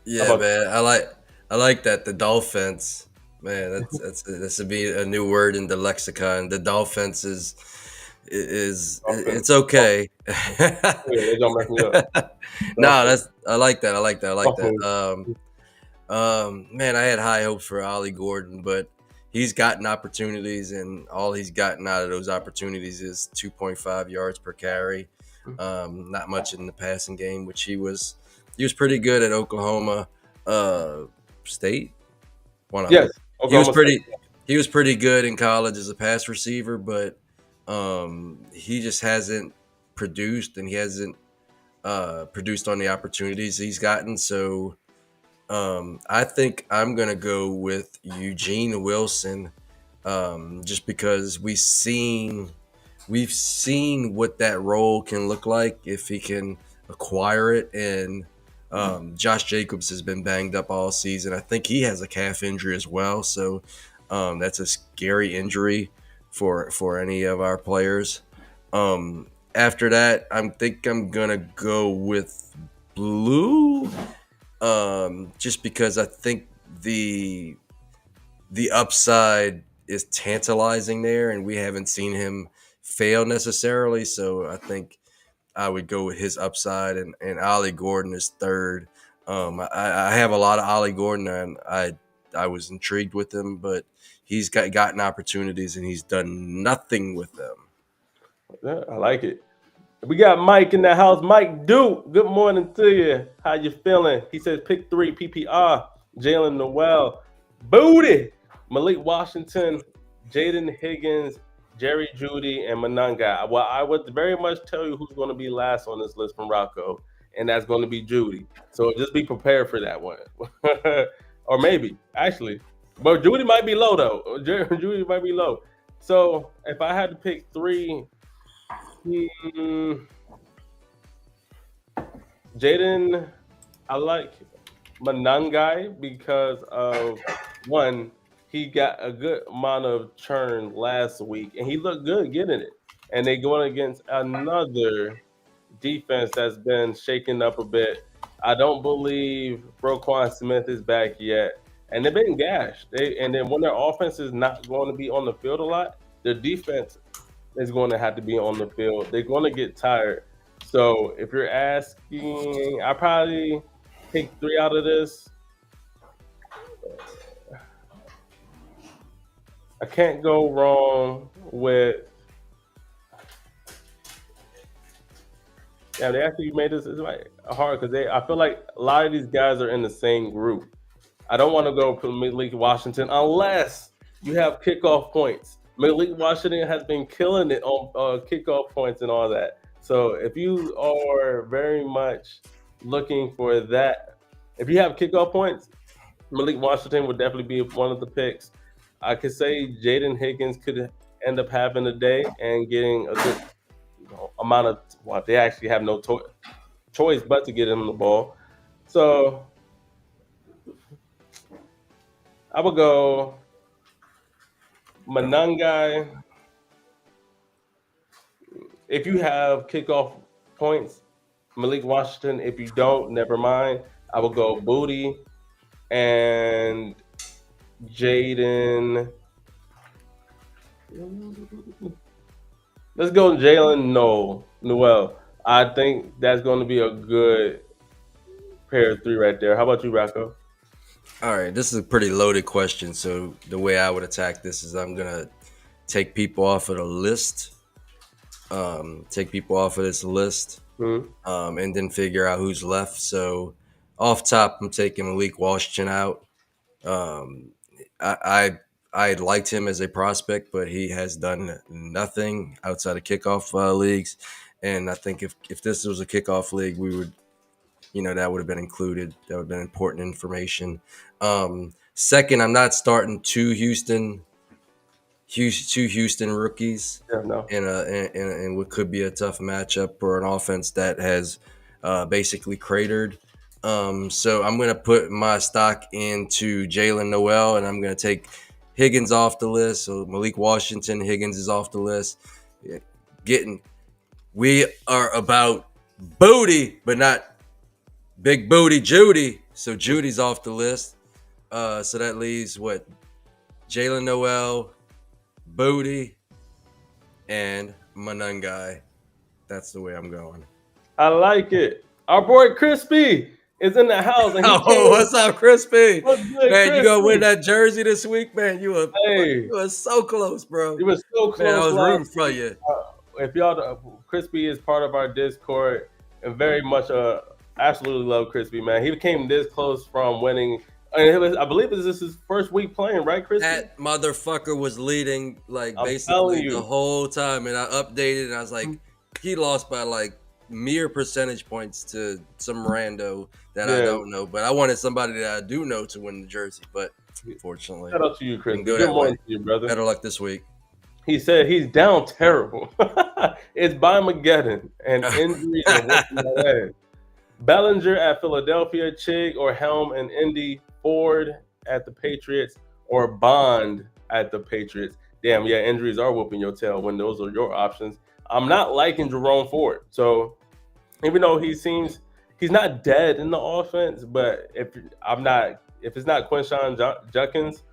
Speaker 3: Yeah, man, I like that. The Dolphins, man, that's to be a new word in the lexicon. The Dolphins is
Speaker 1: Offense.
Speaker 3: it's okay.
Speaker 1: Yeah, they don't mess me up.
Speaker 3: No, I like that. I like
Speaker 1: Offense.
Speaker 3: that. Man, I had high hopes for Ollie Gordon, but he's gotten opportunities, and all he's gotten out of those opportunities is 2.5 yards per carry. Not much in the passing game, which he was pretty good at Oklahoma State.
Speaker 1: Yes,
Speaker 3: He was
Speaker 1: Oklahoma State.
Speaker 3: he was pretty good in college as a pass receiver, but he just hasn't produced, and he hasn't produced on the opportunities he's gotten. So I think I'm gonna go with Eugene Wilson, just because we've seen what that role can look like if he can acquire it. And Josh Jacobs has been banged up all season. I think he has a calf injury as well, so that's a scary injury for any of our players. After that, I think I'm gonna go with Blue, just because I think the upside is tantalizing there, and we haven't seen him fail necessarily. So I think I would go with his upside, and Ollie Gordon is third. I have a lot of Ollie Gordon, and I was intrigued with him, but he's gotten opportunities and he's done nothing with them.
Speaker 1: Yeah, I like it. We got Mike in the house. Mike Duke, good morning to you. How you feeling? He says pick 3 PPR. Jalen Noel, Booty, Malik Washington, Jaden Higgins, Jerry Judy, and Monangai. Well, I would very much tell you who's going to be last on this list from Rocco, and that's going to be Judy. So just be prepared for that one. Or maybe, actually. But Judy might be low, though. Judy might be low. So if I had to pick 3, Jaden, I like Monangai because of one, he got a good amount of churn last week and he looked good getting it. And they going against another defense that's been shaken up a bit. I don't believe Roquan Smith is back yet. And they've been gashed. And then when their offense is not going to be on the field a lot, their defense is going to have to be on the field. They're going to get tired. So if you're asking, I probably pick 3 out of this. I can't go wrong with. Yeah, they actually made this like hard because I feel like a lot of these guys are in the same group. I don't want to go for Malik Washington unless you have kickoff points. Malik Washington has been killing it on kickoff points and all that. So if you are very much looking for that, if you have kickoff points, Malik Washington would definitely be one of the picks. I could say Jaden Higgins could end up having a day and getting a good amount of. Well, they actually have no choice but to get him the ball. So I would go Monangai. If you have kickoff points, Malik Washington. If you don't, never mind. I would go Booty and Jaden. Let's go Jalen Noel. I think that's going to be a good pair of 3 right there. How about you, Rocco?
Speaker 3: All right, this is a pretty loaded question. So the way I would attack this is I'm gonna take people off of the list, take people off of this list, and then figure out who's left. So off top, I'm taking Malik Washington out. I liked him as a prospect, but he has done nothing outside of kickoff leagues. And I think if this was a kickoff league, we would, that would have been included. That would have been important information. Second, I'm not starting two Houston rookies in what could be a tough matchup for an offense that has basically cratered. So I'm going to put my stock into Jalen Noel, and I'm going to take Higgins off the list. So Malik Washington, Higgins is off the list. We are about booty, but not big booty Judy. So Judy's off the list. So that leaves what? Jalen Noel, Booty, and Monangai. That's the way I'm going.
Speaker 1: I like it. Our boy Crispy is in the house. And
Speaker 3: what's up, Crispy?
Speaker 1: What's good,
Speaker 3: man,
Speaker 1: Crispy?
Speaker 3: You gonna win that jersey this week, man? You were so close, bro.
Speaker 1: You were so close.
Speaker 3: Man, I was rooting for you.
Speaker 1: If Crispy is part of our Discord and very much absolutely love Crispy, man. He came this close from winning. I believe this is his first week playing, right, Crispy?
Speaker 3: That motherfucker was leading basically the whole time, and I updated and I was like, he lost by mere percentage points to some rando that I don't know, but I wanted somebody that I do know to win the jersey, but unfortunately.
Speaker 1: Shout out to you, Crispy. Good morning to you, brother.
Speaker 3: Better luck this week.
Speaker 1: He said he's down terrible. It's BYE-MAGEDDON and injuries and working my way. Bellinger at Philadelphia, Chig or Helm and Indy, Ford at the Patriots, or Bond at the Patriots. Damn, yeah, injuries are whooping your tail when those are your options. I'm not liking Jerome Ford. So even though he's not dead in the offense, but if it's not Quinshawn Judkins,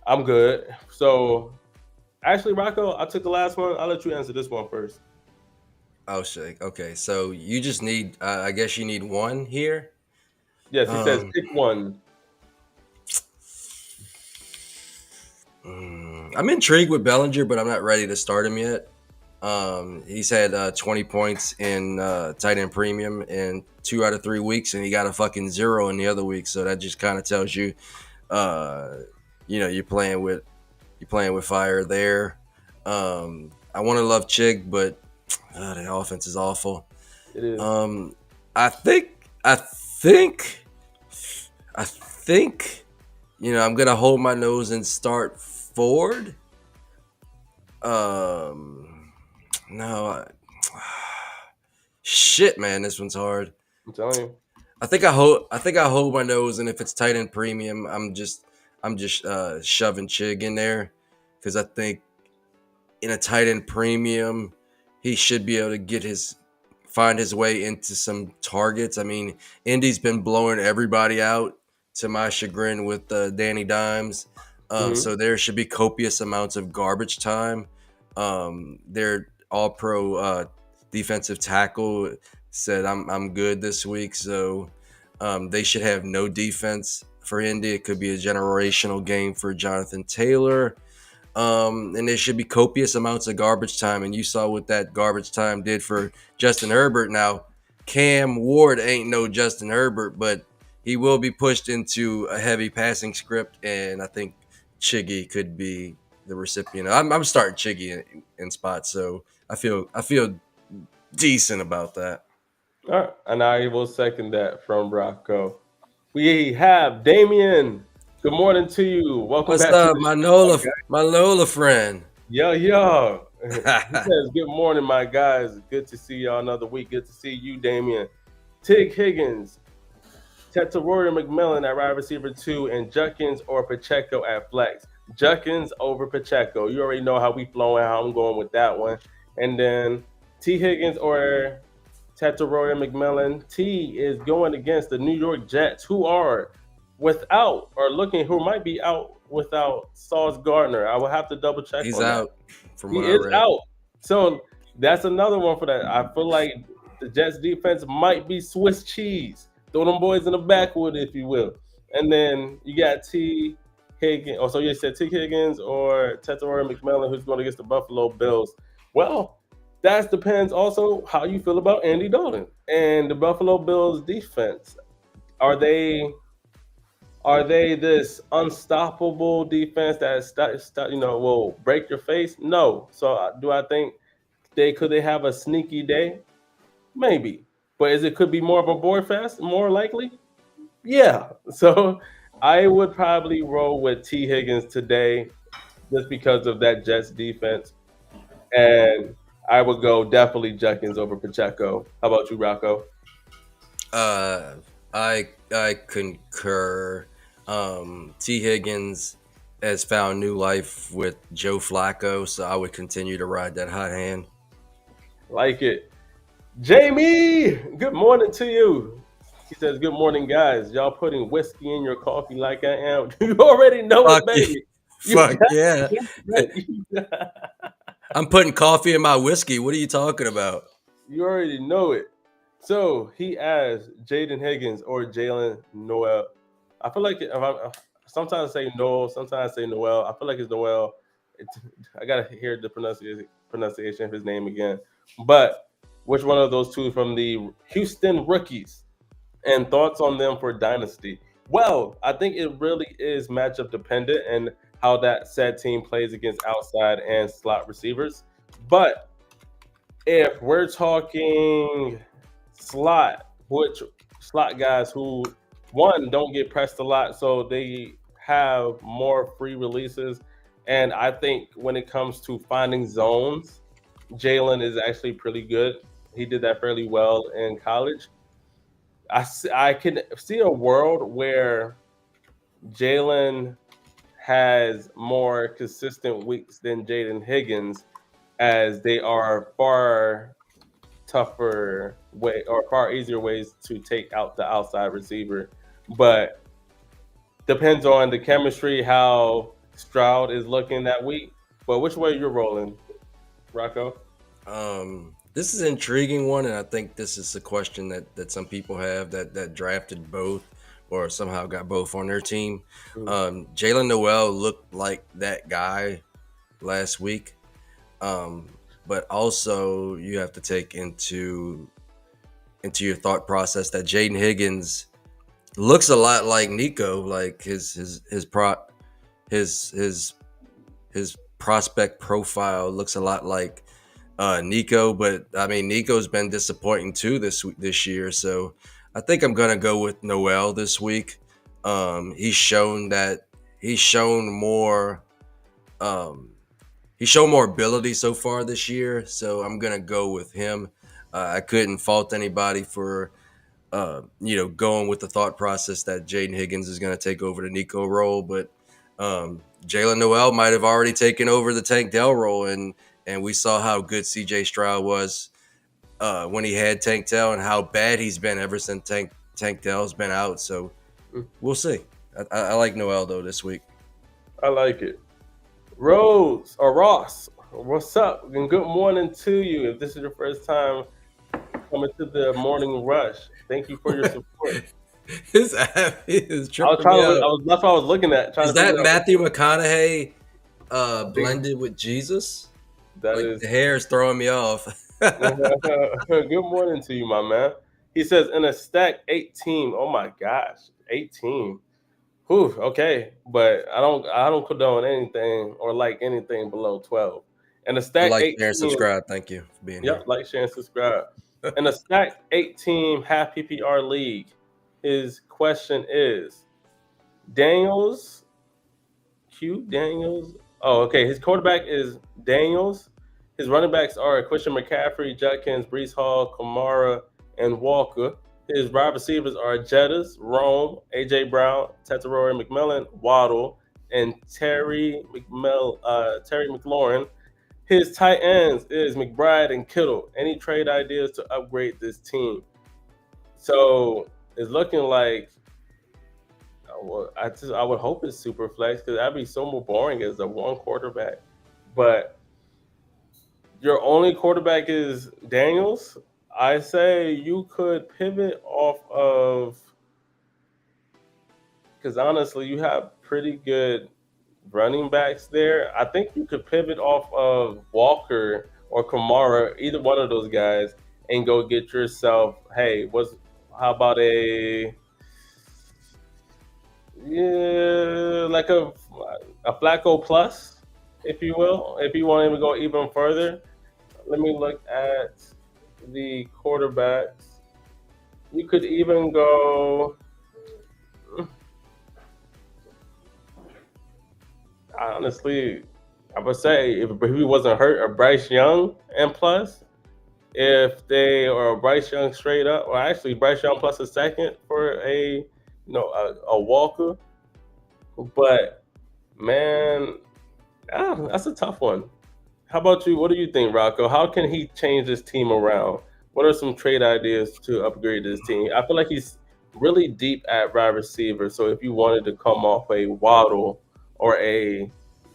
Speaker 1: I'm good. So actually, Rocco, I took the last one. I'll let you answer this one first.
Speaker 3: Oh, shit. Okay, so you just need, I guess you need one here?
Speaker 1: Yes, he says pick one.
Speaker 3: I'm intrigued with Bellinger, but I'm not ready to start him yet. He's had 20 points in tight end premium in 2 out of 3 weeks, and he got a fucking 0 in the other week. So that just kind of tells you, you're playing with fire there. I want to love Chig, but the offense is awful.
Speaker 1: It is.
Speaker 3: I think, I'm gonna hold my nose and start Ford. No, shit, man, this one's hard.
Speaker 1: I'm telling you.
Speaker 3: I think I hold my nose, and if it's tight end premium, I'm just shoving Chig in there because I think in a tight end premium, he should be able to find his way into some targets. I mean, Indy's been blowing everybody out to my chagrin with Danny Dimes. So there should be copious amounts of garbage time. Their all-pro defensive tackle said I'm good this week, so they should have no defense for Indy. It could be a generational game for Jonathan Taylor. And there should be copious amounts of garbage time. And you saw what that garbage time did for Justin Herbert. Now, Cam Ward ain't no Justin Herbert, but he will be pushed into a heavy passing script. And I think Chiggy could be the recipient. I'm starting Chiggy in spots, so I feel decent about that.
Speaker 1: All right, and I will second that from Rocco. We have Damien. Good morning to you. Welcome
Speaker 3: What's
Speaker 1: back
Speaker 3: up,
Speaker 1: to
Speaker 3: my Nola friend?
Speaker 1: Yo. He says, good morning, my guys. Good to see y'all another week. Good to see you, Damien. Tig Higgins, Tetaroria McMillan at wide receiver 2, and Juckins or Pacheco at flex. Juckins over Pacheco. You already know how we flowing, how I'm going with that one. And then T. Higgins or Tetaroria McMillan. T is going against the New York Jets, who are who might be out without Sauce Gardner. I will have to double check.
Speaker 3: He's
Speaker 1: on
Speaker 3: out.
Speaker 1: That. He is out. So that's another one for that. I feel like the Jets defense might be Swiss cheese. Throw them boys in the backwood, if you will. And then you got T. Higgins. Oh, so you said T. Higgins or Tetaroria McMillan, who's going against the Buffalo Bills. Well, that depends also how you feel about Andy Dalton and the Buffalo Bills defense. Are they this unstoppable defense that will break your face? No. So do I think they have a sneaky day? Maybe. But could be more of a board fest, more likely? Yeah. So I would probably roll with T. Higgins today just because of that Jets defense. And I would go definitely Juckins over Pacheco. How about you, Rocco?
Speaker 3: I concur. T. Higgins has found new life with Joe Flacco, so I would continue to ride that hot hand.
Speaker 1: Like it. Jamie, good morning to you. He says, good morning, guys. Y'all putting whiskey in your coffee like I am. You already know it, baby.
Speaker 3: Fuck yeah. I'm putting coffee in my whiskey. What are you talking about?
Speaker 1: You already know it. So he asked Jaden Higgins or Jalen Noel. I feel like sometimes I say Noel, sometimes I say Noel. I feel like it's Noel. I got to hear the pronunciation of his name again. But which one of those two from the Houston Rookies? And thoughts on them for Dynasty? Well, I think it really is matchup dependent and how that said team plays against outside and slot receivers. But if we're talking slot guys who, one, don't get pressed a lot, so they have more free releases. And I think when it comes to finding zones, Jalen is actually pretty good. He did that fairly well in college. I can see a world where Jalen has more consistent weeks than Jaden Higgins, as they are far tougher way or far easier ways to take out the outside receiver. But depends on the chemistry, how Stroud is looking that week. But which way you're rolling, Rocco?
Speaker 3: This is an intriguing one, and I think this is a question that some people have that drafted both or somehow got both on their team. Jalen Noel looked like that guy last week. but also you have to take into your thought process that Jaden Higgins looks a lot like Nico, like his prospect profile looks a lot like Nico, but I mean Nico's been disappointing too this year, so I think I'm gonna go with Noel this week. He's shown more um, he's shown more ability so far this year, so I'm gonna go with him. I couldn't fault anybody for going with the thought process that Jaden Higgins is going to take over the Nico role, but Jalen Noel might have already taken over the Tank Dell role, and we saw how good CJ Stroud was when he had Tank Dell, and how bad he's been ever since Tank Dell's been out. So we'll see. I like Noel though this week.
Speaker 1: I like it. Rose or Ross, what's up? And good morning to you. If this is your first time coming to the morning rush, thank you for your support.
Speaker 3: His app is
Speaker 1: I was trying to. That's what I was looking at.
Speaker 3: Is that Matthew McConaughey blended with Jesus?
Speaker 1: That
Speaker 3: like
Speaker 1: is.
Speaker 3: The hair is throwing me off.
Speaker 1: Good morning to you, my man. He says in a stack 18. Oh my gosh, 18. Whew, okay, but I don't condone anything or like anything below 12. And a stack
Speaker 3: like,
Speaker 1: 18.
Speaker 3: Share, and subscribe. Thank you for being here.
Speaker 1: Like, share, and subscribe. In a stack 18 half PPR league, his question is Daniels. Oh, okay. His quarterback is Daniels. His running backs are Christian McCaffrey, Judkins, Brees Hall, Kamara, and Walker. His wide receivers are Jettas, Rome, A.J. Brown, Teteroy McMillan, Waddle, and Terry McLaurin. His tight ends is McBride and Kittle. Any trade ideas to upgrade this team? So it's looking like I would hope it's super flex because that'd be so more boring as a one quarterback. But your only quarterback is Daniels. I say you could pivot off of, because honestly, you have pretty good running backs there. I think you could pivot off of Walker or Kamara, either one of those guys, and go get yourself. Hey, how about like a Flacco plus, if you will, if you want to go even further. Let me look at the quarterbacks. You could even go. Honestly, I would say if he wasn't hurt, a Bryce Young and plus. If they are Bryce Young straight up, or actually Bryce Young plus a second for a Walker. But man, that's a tough one. How about you? What do you think, Rocco? How can he change this team around? What are some trade ideas to upgrade this team? I feel like he's really deep at wide receiver. So if you wanted to come off a Waddle or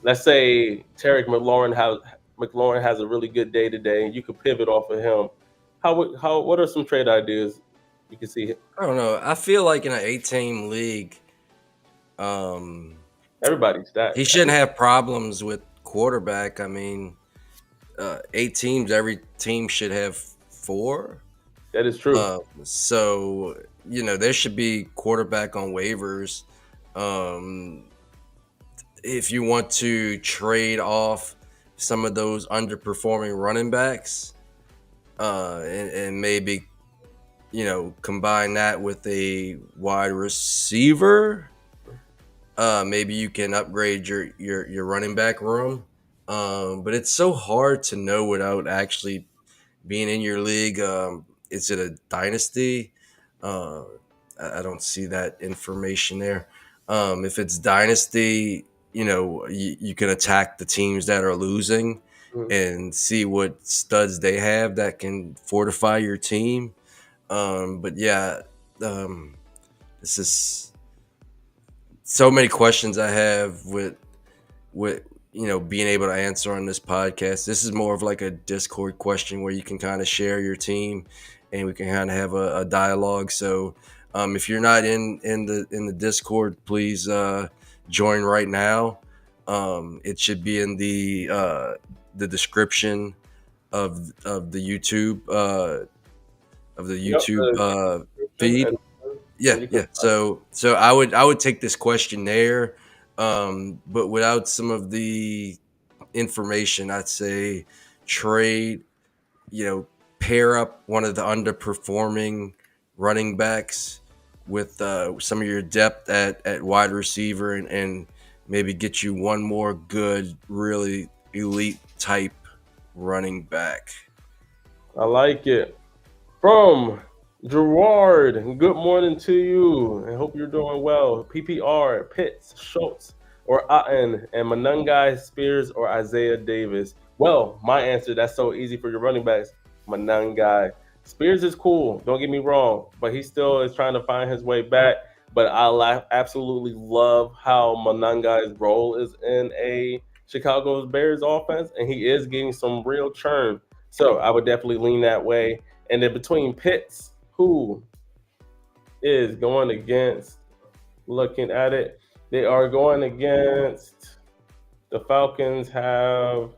Speaker 1: let's say Terry McLaurin has a really good day today, and you could pivot off of him. What are some trade ideas you can see?
Speaker 3: I don't know. I feel like in an 8-team league,
Speaker 1: everybody's stacked.
Speaker 3: He shouldn't have problems with quarterback. I mean, 8 teams, every team should have 4.
Speaker 1: That is true.
Speaker 3: So there should be quarterback on waivers. If you want to trade off some of those underperforming running backs, and maybe combine that with a wide receiver, maybe you can upgrade your running back room. But it's so hard to know without actually being in your league. Is it a dynasty? I don't see that information there. If it's dynasty, you can attack the teams that are losing and see what studs they have that can fortify your team. But yeah, this is so many questions I have with being able to answer on this podcast. This is more of like a Discord question where you can kind of share your team and we can kind of have a dialogue. So if you're not in the Discord, please join right now. It should be in the description the YouTube
Speaker 1: Yep.
Speaker 3: feed.
Speaker 1: And
Speaker 3: Yeah,
Speaker 1: you can,
Speaker 3: yeah. So I would take this question there, but without some of the information, I'd say trade. Pair up one of the underperforming running backs with some of your depth at wide receiver, and maybe get you one more good, really elite type running back.
Speaker 1: I like it. From Gerard, good morning to you. I hope you're doing well. PPR, Pitts, Schultz, or Otten, and Monangai, Spears, or Isaiah Davis. Well, my answer, that's so easy for your running backs. Monangai. Spears is cool, don't get me wrong, but he still is trying to find his way back. But absolutely love how Monangai's role is in a Chicago Bears offense, and he is getting some real churn. So I would definitely lean that way. And then between Pitts, who is going against, looking at it, they are going against the Falcons, have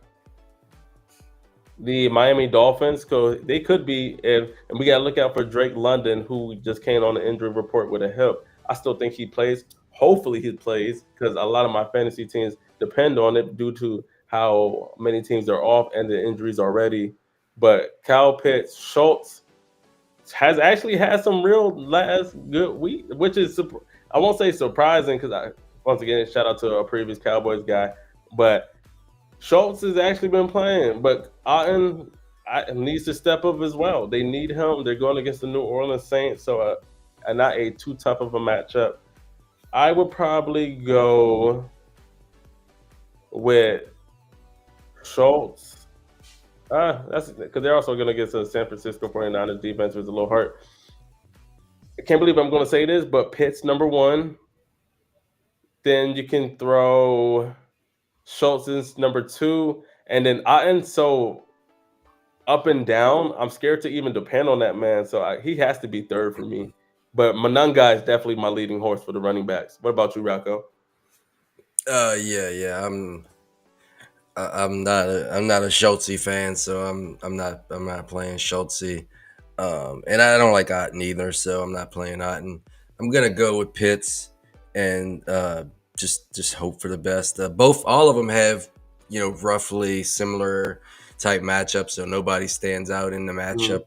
Speaker 1: the Miami Dolphins. So they could be, and we got to look out for Drake London, who just came on the injury report with a hip. I still think he plays. Hopefully he plays, because a lot of my fantasy teams depend on it due to how many teams are off and the injuries already. But Kyle Pitts, Schultz, has actually had some real last good week, which is I won't say surprising, because I once again shout out to a previous Cowboys guy, but Schultz has actually been playing, but Otten needs to step up as well. They need him. They're going against the New Orleans Saints, so not a too tough of a matchup. I would probably go with Schultz. That's because they're also going to get the San Francisco 49ers defense, was a little hurt. I can't believe I'm going to say this, but Pitt's number one. Then you can throw Schultz's number two, and then Otten. So up and down, I'm scared to even depend on that man. So he has to be third for me. But Monangai is definitely my leading horse for the running backs. What about you, Rocco?
Speaker 3: Yeah. I'm not a Schultz fan, so I'm not playing Schultz. And I don't like Otten either, so I'm not playing Otten. I'm gonna go with Pitts and just hope for the best. All of them have roughly similar type matchups, so nobody stands out in the matchup.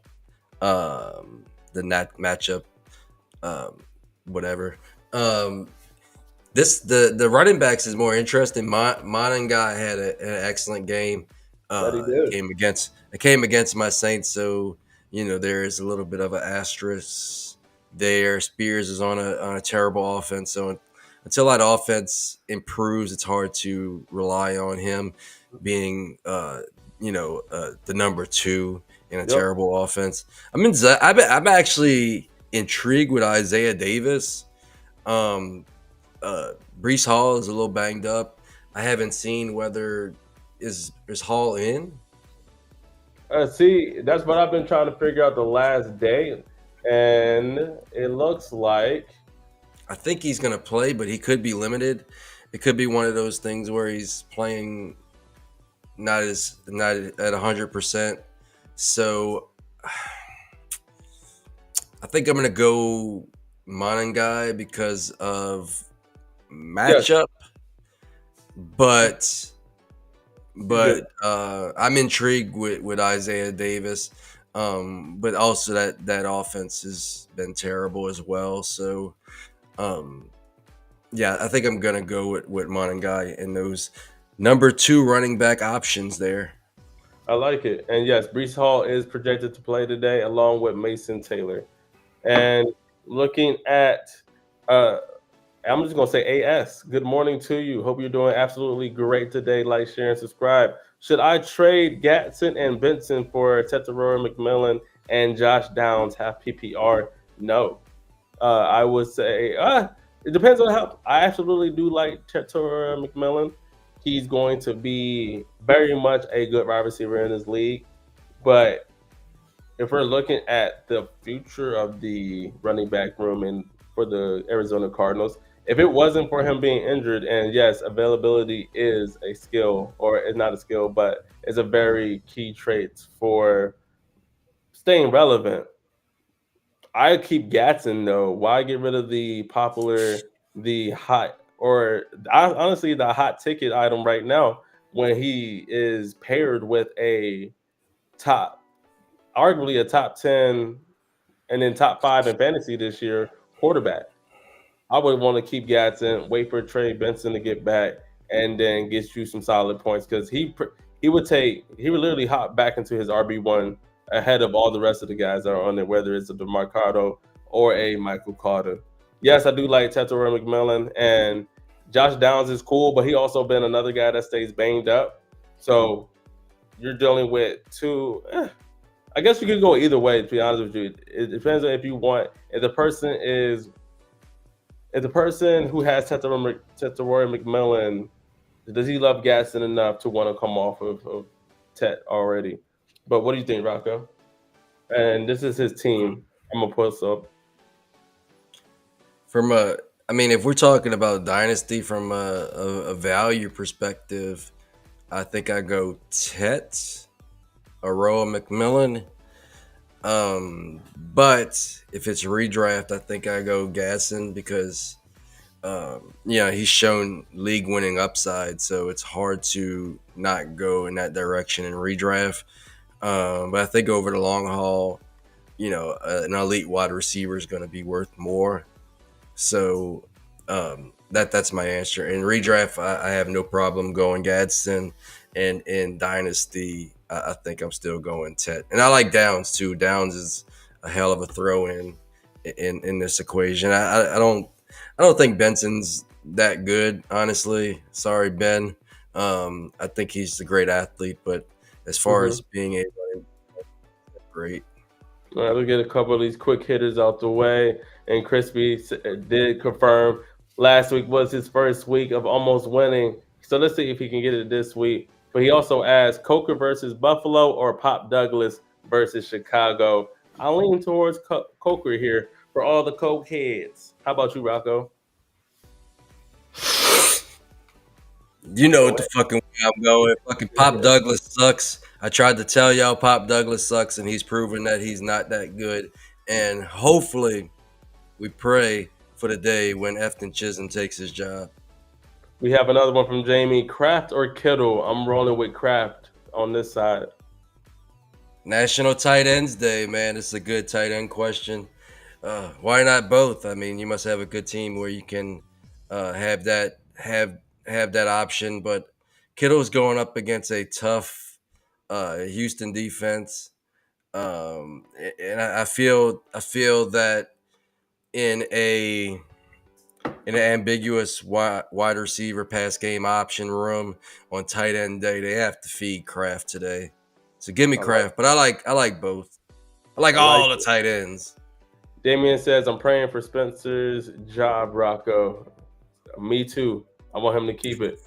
Speaker 3: Matchup, whatever. The running backs is more interesting. Monangai had an excellent game. Came against my Saints, so there is a little bit of an asterisk there. Spears is on a terrible offense, so until that offense improves, it's hard to rely on him being the number two in a terrible offense. I'm actually intrigued with Isaiah Davis. Breece Hall is a little banged up. I haven't seen whether is Hall in.
Speaker 1: See, that's what I've been trying to figure out the last day, and it looks like
Speaker 3: I think he's going to play, but he could be limited. It could be one of those things where he's playing not at 100%. So I think I'm going to go Monangai because of matchup, but I'm intrigued with Isaiah Davis, but also that offense has been terrible as well. So I think I'm gonna go with Monangai and those number two running back options there.
Speaker 1: I like it. And yes, Breece Hall is projected to play today along with Mason Taylor. And looking at I'm just going to say AS. Good morning to you. Hope you're doing absolutely great today. Like, share, and subscribe. Should I trade Gatson and Benson for Teteroy McMillan and Josh Downs, half PPR? No. I would say it depends on how. I absolutely do like Teteroy McMillan. He's going to be very much a good wide receiver in this league. But if we're looking at the future of the running back room and for the Arizona Cardinals, if it wasn't for him being injured, and yes, availability is a skill, or it's not a skill, but it's a very key trait for staying relevant. I keep Gatson though. Why get rid of the popular, the hot, or honestly the hot ticket item right now when he is paired with a top, arguably a top 10, and then top 5 in fantasy this year quarterback. I would want to keep Gatson, wait for Trey Benson to get back, and then get you some solid points because he would literally hop back into his RB1 ahead of all the rest of the guys that are on there, whether it's a DeMarcado or a Michael Carter. Yes, I do like Tetsuo McMillan, and Josh Downs is cool, but he also been another guy that stays banged up. So you're dealing with two. I guess you could go either way. To be honest with you, it depends on if you want. If the person who has Tetsuo McMillan, does he love Gaston enough to want to come off of Tet already? But what do you think, Rocco? And this is his team. I'm gonna post up.
Speaker 3: If we're talking about dynasty from a value perspective, I think I go Tet, Aroa McMillan. But if it's redraft, I think I go Gasson because he's shown league winning upside, so it's hard to not go in that direction in redraft. But I think over the long haul, an elite wide receiver is going to be worth more. So that's my answer. In redraft, I have no problem going Gadsden, and in dynasty, I think I'm still going Tet. And I like Downs too. Downs is a hell of a throw in this equation. I don't think Benson's that good, honestly. Sorry, Ben. I think he's a great athlete, but as far as being able to, great.
Speaker 1: All right, we'll get a couple of these quick hitters out the way. And Crispy did confirm last week was his first week of almost winning. So let's see if he can get it this week. But he also asked Coker versus Buffalo or Pop Douglas versus Chicago. I lean towards Coker here for all the Coke heads. How about you, Rocco?
Speaker 3: You know what the fucking way I'm going. Fucking Pop Douglas sucks. I tried to tell y'all Pop Douglas sucks, and he's proven that he's not that good. And hopefully we pray for the day when Efton Chisholm takes his job.
Speaker 1: We have another one from Jamie. Kraft or Kittle? I'm rolling with Kraft on this side.
Speaker 3: National Tight Ends Day, man. It's a good tight end question. Why not both? I mean, you must have a good team where you can have that option. But Kittle's going up against a tough Houston defense, and I feel that in an ambiguous wide receiver pass game option room on tight end day, they have to feed Kraft today. So give me Kraft, but I like both. I like all the tight ends.
Speaker 1: Damien says, I'm praying for Spencer's job, Rocco. Me too. I want him to keep it.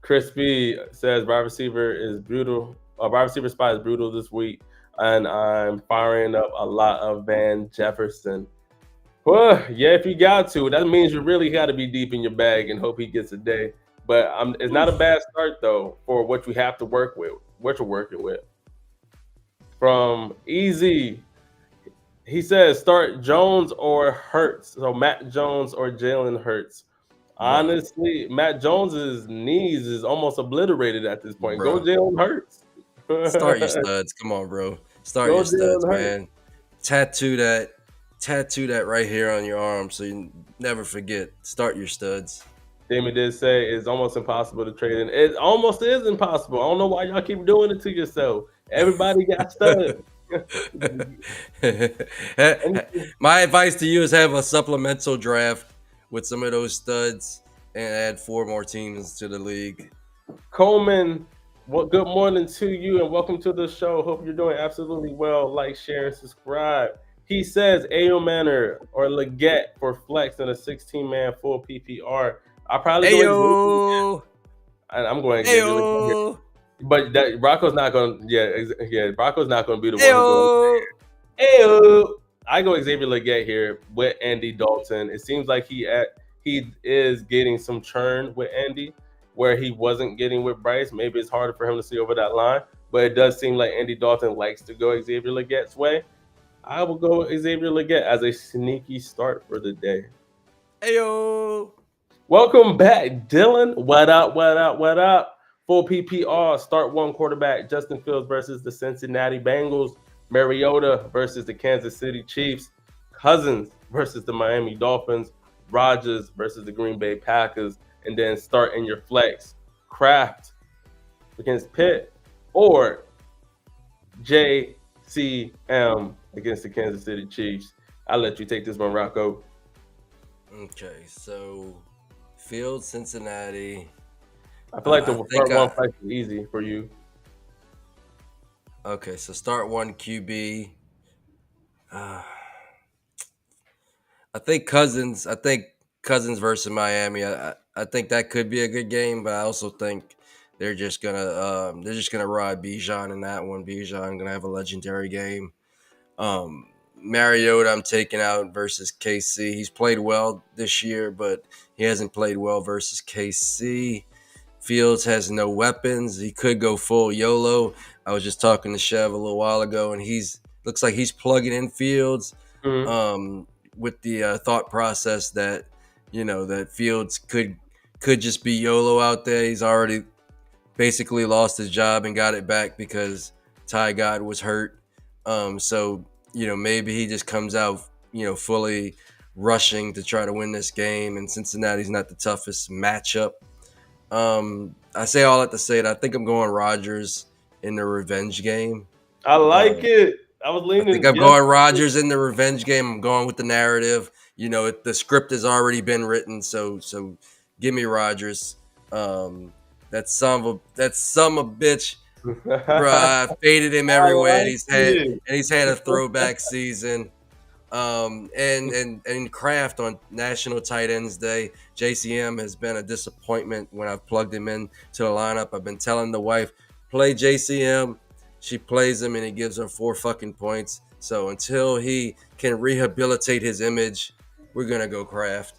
Speaker 1: Crispy says, wide receiver is brutal. Wide receiver spot is brutal this week, and I'm firing up a lot of Van Jefferson. Well, yeah, if you got to, that means you really got to be deep in your bag and hope he gets a day. But it's not a bad start, though, for what you have to work with, what you're working with. From Easy, he says, start Jones or Hurts. So Matt Jones or Jalen Hurts. Honestly, Matt Jones's knees is almost obliterated at this point.
Speaker 3: Bro.
Speaker 1: Go Jalen Hurts.
Speaker 3: Start your studs. Come on, bro. Start your studs, man. Tattoo that right here on your arm so you never forget. Start your studs.
Speaker 1: Damien did say it's almost impossible to trade in. It almost is impossible. I don't know why y'all keep doing it to yourself. Everybody got studs.
Speaker 3: My advice to you is have a supplemental draft with some of those studs and add 4 more teams to the league.
Speaker 1: Coleman, good morning to you and welcome to the show. Hope you're doing absolutely well. Like, share, and subscribe. He says Ayo Manor or Leggett for flex in a 16-man full PPR. I'll probably
Speaker 3: go.
Speaker 1: I'm going to get it. But Rocco's not going to. Yeah, Rocco's not going to be the one. Ayo. I go Xavier Legette here with Andy Dalton. It seems like he is getting some churn with Andy where he wasn't getting with Bryce. Maybe it's harder for him to see over that line, but it does seem like Andy Dalton likes to go Xavier Legette's way. I will go with Xavier Legette as a sneaky start for the day.
Speaker 3: Ayo.
Speaker 1: Welcome back, Dylan. What up, what up, what up? Full PPR, start one quarterback, Justin Fields versus the Cincinnati Bengals, Mariota versus the Kansas City Chiefs, Cousins versus the Miami Dolphins, Rodgers versus the Green Bay Packers, and then start in your flex, Kraft against Pitt, or JCM against the Kansas City Chiefs. I'll let you take this one, Rocco.
Speaker 3: Okay, so Field, Cincinnati.
Speaker 1: I feel like the start one flex is easy for you.
Speaker 3: Okay, so start one QB. I think Cousins. Versus Miami. I think that could be a good game, but I also think they're just gonna ride Bijan in that one. Bijan gonna have a legendary game. Mariota, I'm taking out versus KC. He's played well this year, but he hasn't played well versus KC. Fields has no weapons. He could go full YOLO. I was just talking to Chev a little while ago, and looks like he's plugging in Fields with the thought process that that Fields could just be YOLO out there. He's already basically lost his job and got it back because Ty God was hurt. So maybe he just comes out fully rushing to try to win this game, and Cincinnati's not the toughest matchup. I say all that to say that I think I'm going Rodgers in the revenge game.
Speaker 1: I like it. I was leaning.
Speaker 3: I think I'm going Rodgers in the revenge game. I'm going with the narrative. The script has already been written, so give me Rodgers. That son of a bitch, bro. I faded him everywhere. He's had a throwback season. And Kraft on National Tight Ends Day. JCM has been a disappointment when I've plugged him in to the lineup. I've been telling the wife, play JCM. She plays him and he gives her 4 fucking points. So until he can rehabilitate his image, we're gonna go Kraft.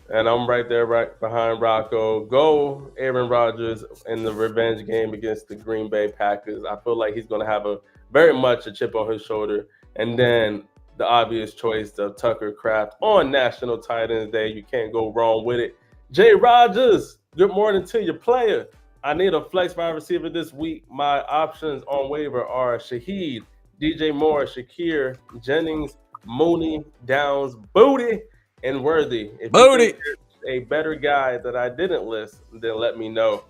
Speaker 1: And I'm right there, right behind Rocco. Go Aaron Rodgers in the revenge game against the Green Bay Packers. I feel like he's gonna have very much a chip on his shoulder. And then the obvious choice of Tucker Kraft on National Tight Ends Day. You can't go wrong with it. Jay Rodgers, good morning to your player. I need a flex wide receiver this week. My options on waiver are Shaheed, DJ Moore, Shakir, Jennings, Mooney, Downs, Booty, and Worthy. If
Speaker 3: Booty.
Speaker 1: you think there's a better guy that I didn't list, then let me know.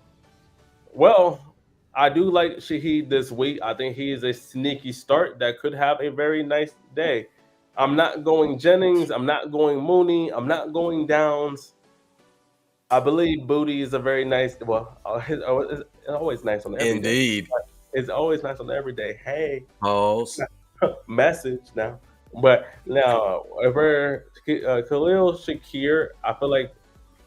Speaker 1: Well, I do like Shaheed this week. I think he is a sneaky start that could have a very nice day. I'm not going Jennings. I'm not going Mooney. I'm not going Downs. I believe Booty is a very nice. Well, it's always nice on every
Speaker 3: Indeed.
Speaker 1: day. It's always nice on every day. Hey,
Speaker 3: pause.
Speaker 1: Message now. But now, Khalil Shakir, I feel like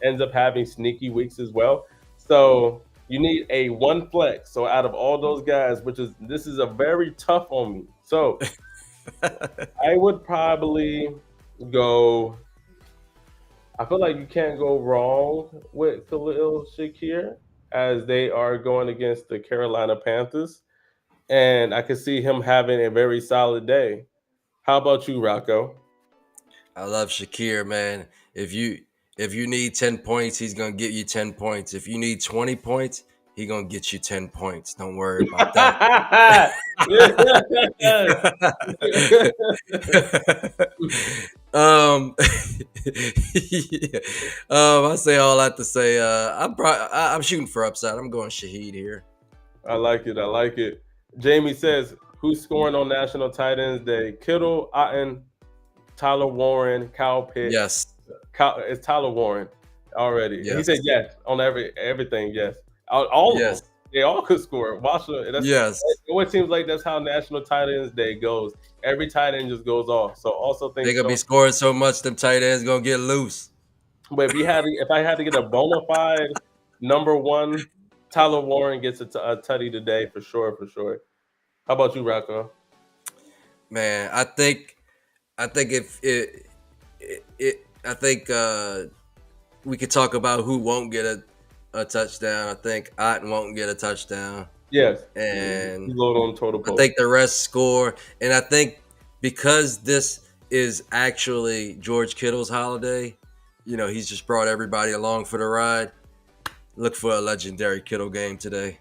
Speaker 1: ends up having sneaky weeks as well. So you need a one flex. So out of all those guys, this is a very tough on me. So I would probably go. I feel like you can't go wrong with Khalil Shakir as they are going against the Carolina Panthers. And I could see him having a very solid day. How about you, Rocco?
Speaker 3: I love Shakir, man. If you need 10 points, he's gonna get you 10 points. If you need 20 points, he's gonna get you 10 points. Don't worry about that. I say all that to say, I'm shooting for upside. I'm going Shaheed here.
Speaker 1: I like it. Jamie says, who's scoring on National Tight Ends Day? Kittle, Otten, Tyler Warren, Kyle Pitts.
Speaker 3: Yes.
Speaker 1: It's Tyler Warren already.
Speaker 3: Yes.
Speaker 1: He said yes on everything. Yes. All of them. They all could score.
Speaker 3: Yes.
Speaker 1: It seems like that's how National Tight Ends Day goes. Every tight end just goes off. So also think
Speaker 3: they're gonna be scoring so much, them tight ends gonna get loose.
Speaker 1: But if I had to get a bona fide number one, Tyler Warren gets a tutty today for sure. How about you, Rocco?
Speaker 3: Man, I think I think I think we could talk about who won't get a touchdown. I think Otten won't get a touchdown,
Speaker 1: Yes.
Speaker 3: and
Speaker 1: You load on total
Speaker 3: I
Speaker 1: post.
Speaker 3: think the rest score. And I think because this is actually George Kittle's holiday, he's just brought everybody along for the ride. Look for a legendary Kittle game today.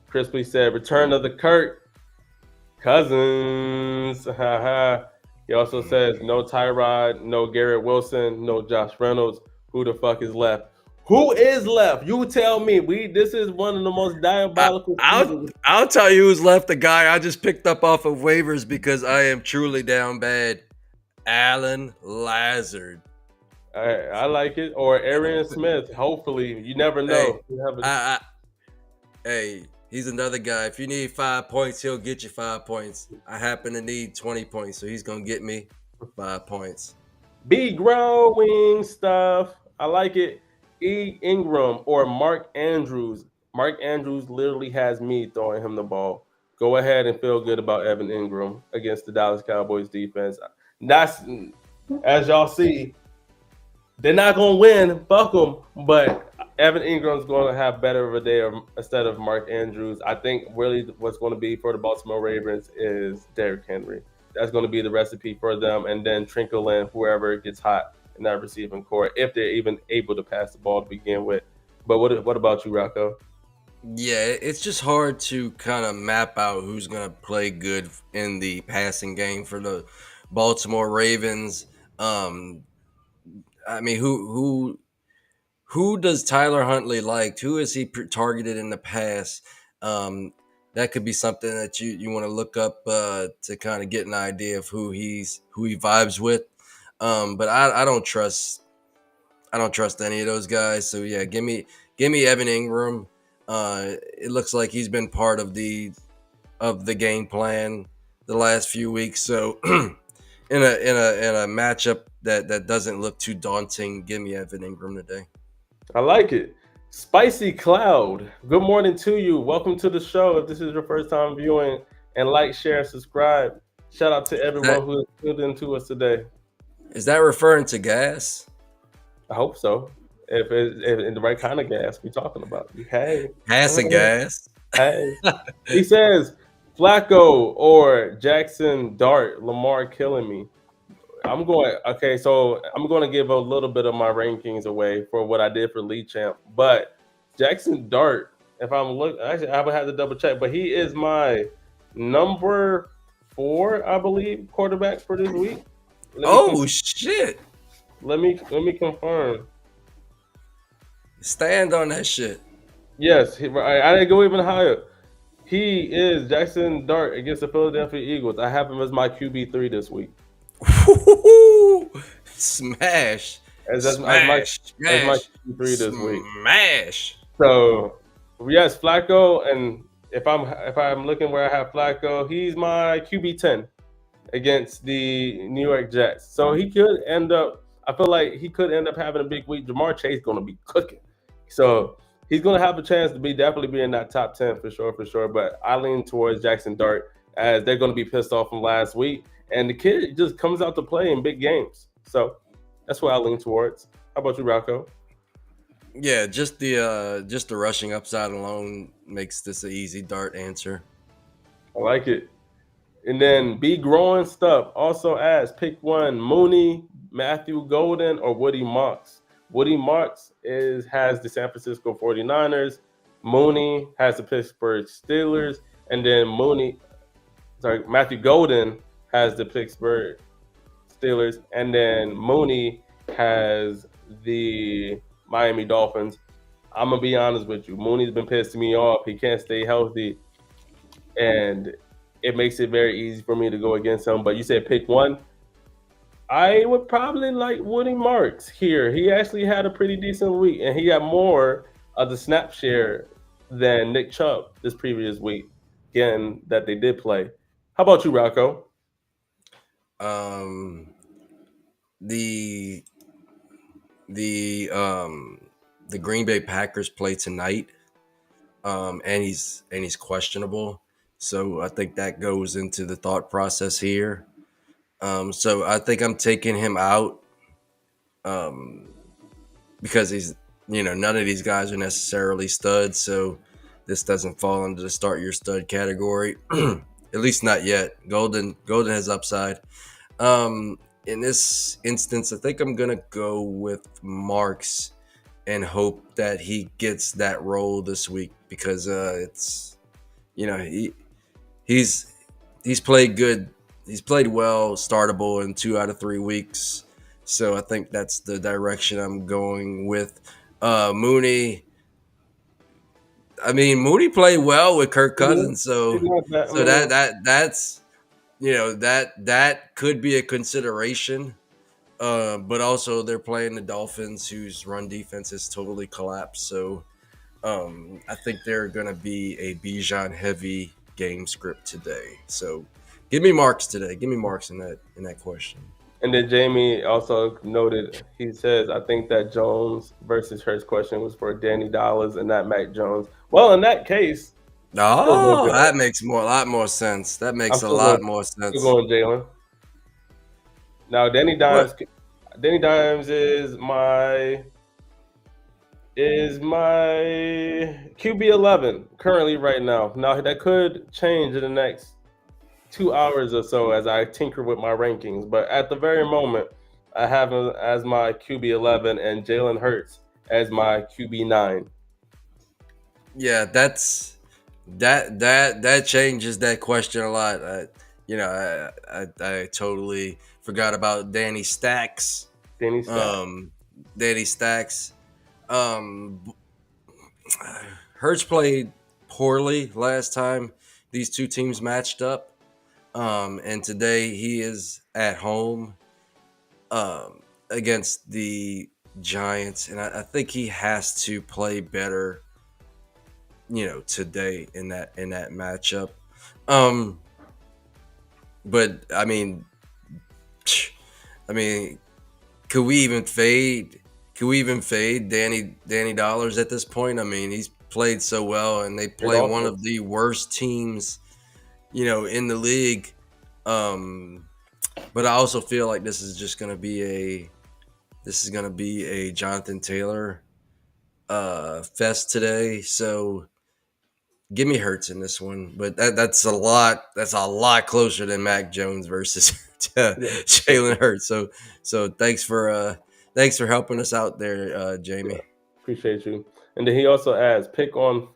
Speaker 1: Crisply said, "Return of the Kirk Cousins." He also says, "No Tyrod, no Garrett Wilson, no Josh Reynolds. Who the fuck is left? Who is left? You tell me. This is one of the most diabolical seasons."
Speaker 3: I'll tell you who's left. The guy I just picked up off of waivers because I am truly down bad. Alan Lazard.
Speaker 1: I like it. Or Arian Smith. Hopefully, you never know.
Speaker 3: Hey, he's another guy. If you need 5 points, he'll get you 5 points. I happen to need 20 points, so he's gonna get me 5 points.
Speaker 1: Be growing stuff. I like it. E. Ingram or Mark Andrews. Mark Andrews literally has me throwing him the ball. Go ahead and feel good about Evan Ingram against the Dallas Cowboys defense. That's, as y'all see, they're not gonna win. Fuck them. But Evan Ingram's going to have better of a day instead of Mark Andrews. I think really what's going to be for the Baltimore Ravens is Derrick Henry. That's going to be the recipe for them, and then trickle in whoever gets hot in that receiving core, if they're even able to pass the ball to begin with. But what about you, Rocco?
Speaker 3: Yeah, it's just hard to kind of map out who's going to play good in the passing game for the Baltimore Ravens. I mean, who does Tyler Huntley like? Who has he targeted in the past? That could be something that you want to look up to kind of get an idea of who he vibes with. But I don't trust any of those guys. So yeah, give me Evan Ingram. It looks like he's been part of the game plan the last few weeks. So in a matchup that doesn't look too daunting, give me Evan Ingram today.
Speaker 1: I like it. Spicy Cloud. Good morning to you. Welcome to the show. If this is your first time viewing, and like, share, and subscribe. Shout out to everyone who tuned into us today.
Speaker 3: Is that referring to gas?
Speaker 1: I hope so. If in the right kind of gas we're talking about. Hey.
Speaker 3: Gas and gas.
Speaker 1: Hey. He says, Flacco or Jackson Dart, Lamar killing me. I'm going to give a little bit of my rankings away for what I did for League Champ. But Jackson Dart, if I'm looking, actually I would have to double check, but he is my number 4, I believe, quarterback for this week.
Speaker 3: Shit.
Speaker 1: Let me confirm.
Speaker 3: Stand on that shit.
Speaker 1: Yes, I didn't go even higher. He is Jackson Dart against the Philadelphia Eagles. I have him as my QB3 this week.
Speaker 3: Smash.
Speaker 1: As my QB3 this week.
Speaker 3: Smash.
Speaker 1: So yes, Flacco, and if I'm looking where I have Flacco, he's my QB10 against the New York Jets. So he could end up. I feel like he could end up having a big week. Jamar Chase is going to be cooking, so he's going to have a chance to definitely be in that top 10 for sure. But I lean towards Jackson Dart, as they're going to be pissed off from last week, and the kid just comes out to play in big games. So that's what I lean towards. How about you, Rocco?
Speaker 3: Yeah, just the rushing upside alone makes this an easy Dart answer.
Speaker 1: I like it. And then Be Growing Stuff also asks, pick one: Mooney, Matthew Golden, or Woody Mox. Woody Mox has the San Francisco 49ers. Mooney has the Pittsburgh Steelers. And then Matthew Golden has the Pittsburgh Steelers. And then Mooney has the Miami Dolphins. I'm going to be honest with you. Mooney's been pissing me off. He can't stay healthy. And it makes it very easy for me to go against him. But you said pick one. I would probably like Woody Marks here. He actually had a pretty decent week, and he got more of the snap share than Nick Chubb this previous week, again, that they did play. How about you, Rocco?
Speaker 3: The Green Bay Packers play tonight, and he's questionable. So I think that goes into the thought process here. So I think I'm taking him out um, because he's, none of these guys are necessarily studs. So this doesn't fall into the start your stud category, at least not yet. Golden has upside. In this instance, I think I'm gonna go with Marks and hope that he gets that role this week because it's he's he's played good. He's played well, startable in 2 out of 3 weeks. So I think that's the direction I'm going with. Mooney. I mean, Mooney played well with Kirk Cousins,
Speaker 1: He's
Speaker 3: so
Speaker 1: not that, I
Speaker 3: so
Speaker 1: mean,
Speaker 3: that's that could be a consideration. But also they're playing the Dolphins, whose run defense has totally collapsed. So I think they're gonna be a Bijan heavy game script today. So give me marks today. Give me marks in that question.
Speaker 1: and then Jamie also noted, he says, I think that Jones versus Hurts question was for Danny Dollars and not Mac Jones. Well, in that case, still going
Speaker 3: Oh,
Speaker 1: Jalen.
Speaker 3: that makes a lot more sense. That
Speaker 1: I'm
Speaker 3: makes a
Speaker 1: still going,
Speaker 3: lot more
Speaker 1: still
Speaker 3: sense.
Speaker 1: going Jalen. Now,
Speaker 3: What?
Speaker 1: Danny Dimes is my QB 11 currently right now. Now that could change in the next 2 hours or so as I tinker with my rankings. But at the very moment, I have him as my QB 11 and Jalen Hurts as my QB 9.
Speaker 3: Yeah, that changes that question a lot. I totally forgot about Danny Stacks.
Speaker 1: Danny Stack.
Speaker 3: Danny Stacks. Um, Hurts played poorly last time these two teams matched up. And today he is at home against the Giants, and I think he has to play better, today in that matchup. But I mean, could we even fade? Could we even fade Danny Dollars at this point? I mean, he's played so well, and they
Speaker 1: Great
Speaker 3: play one
Speaker 1: offense.
Speaker 3: of the worst teams, in the league. Um, but I also feel like this is going to be a Jonathan Taylor fest today. So give me Hurts in this one, but that's a lot. That's a lot closer than Mac Jones versus
Speaker 1: Yeah,
Speaker 3: Jalen Hurts. So thanks for helping us out there,
Speaker 1: yeah.
Speaker 3: Jamie.
Speaker 1: Appreciate you. And then he also adds, pick on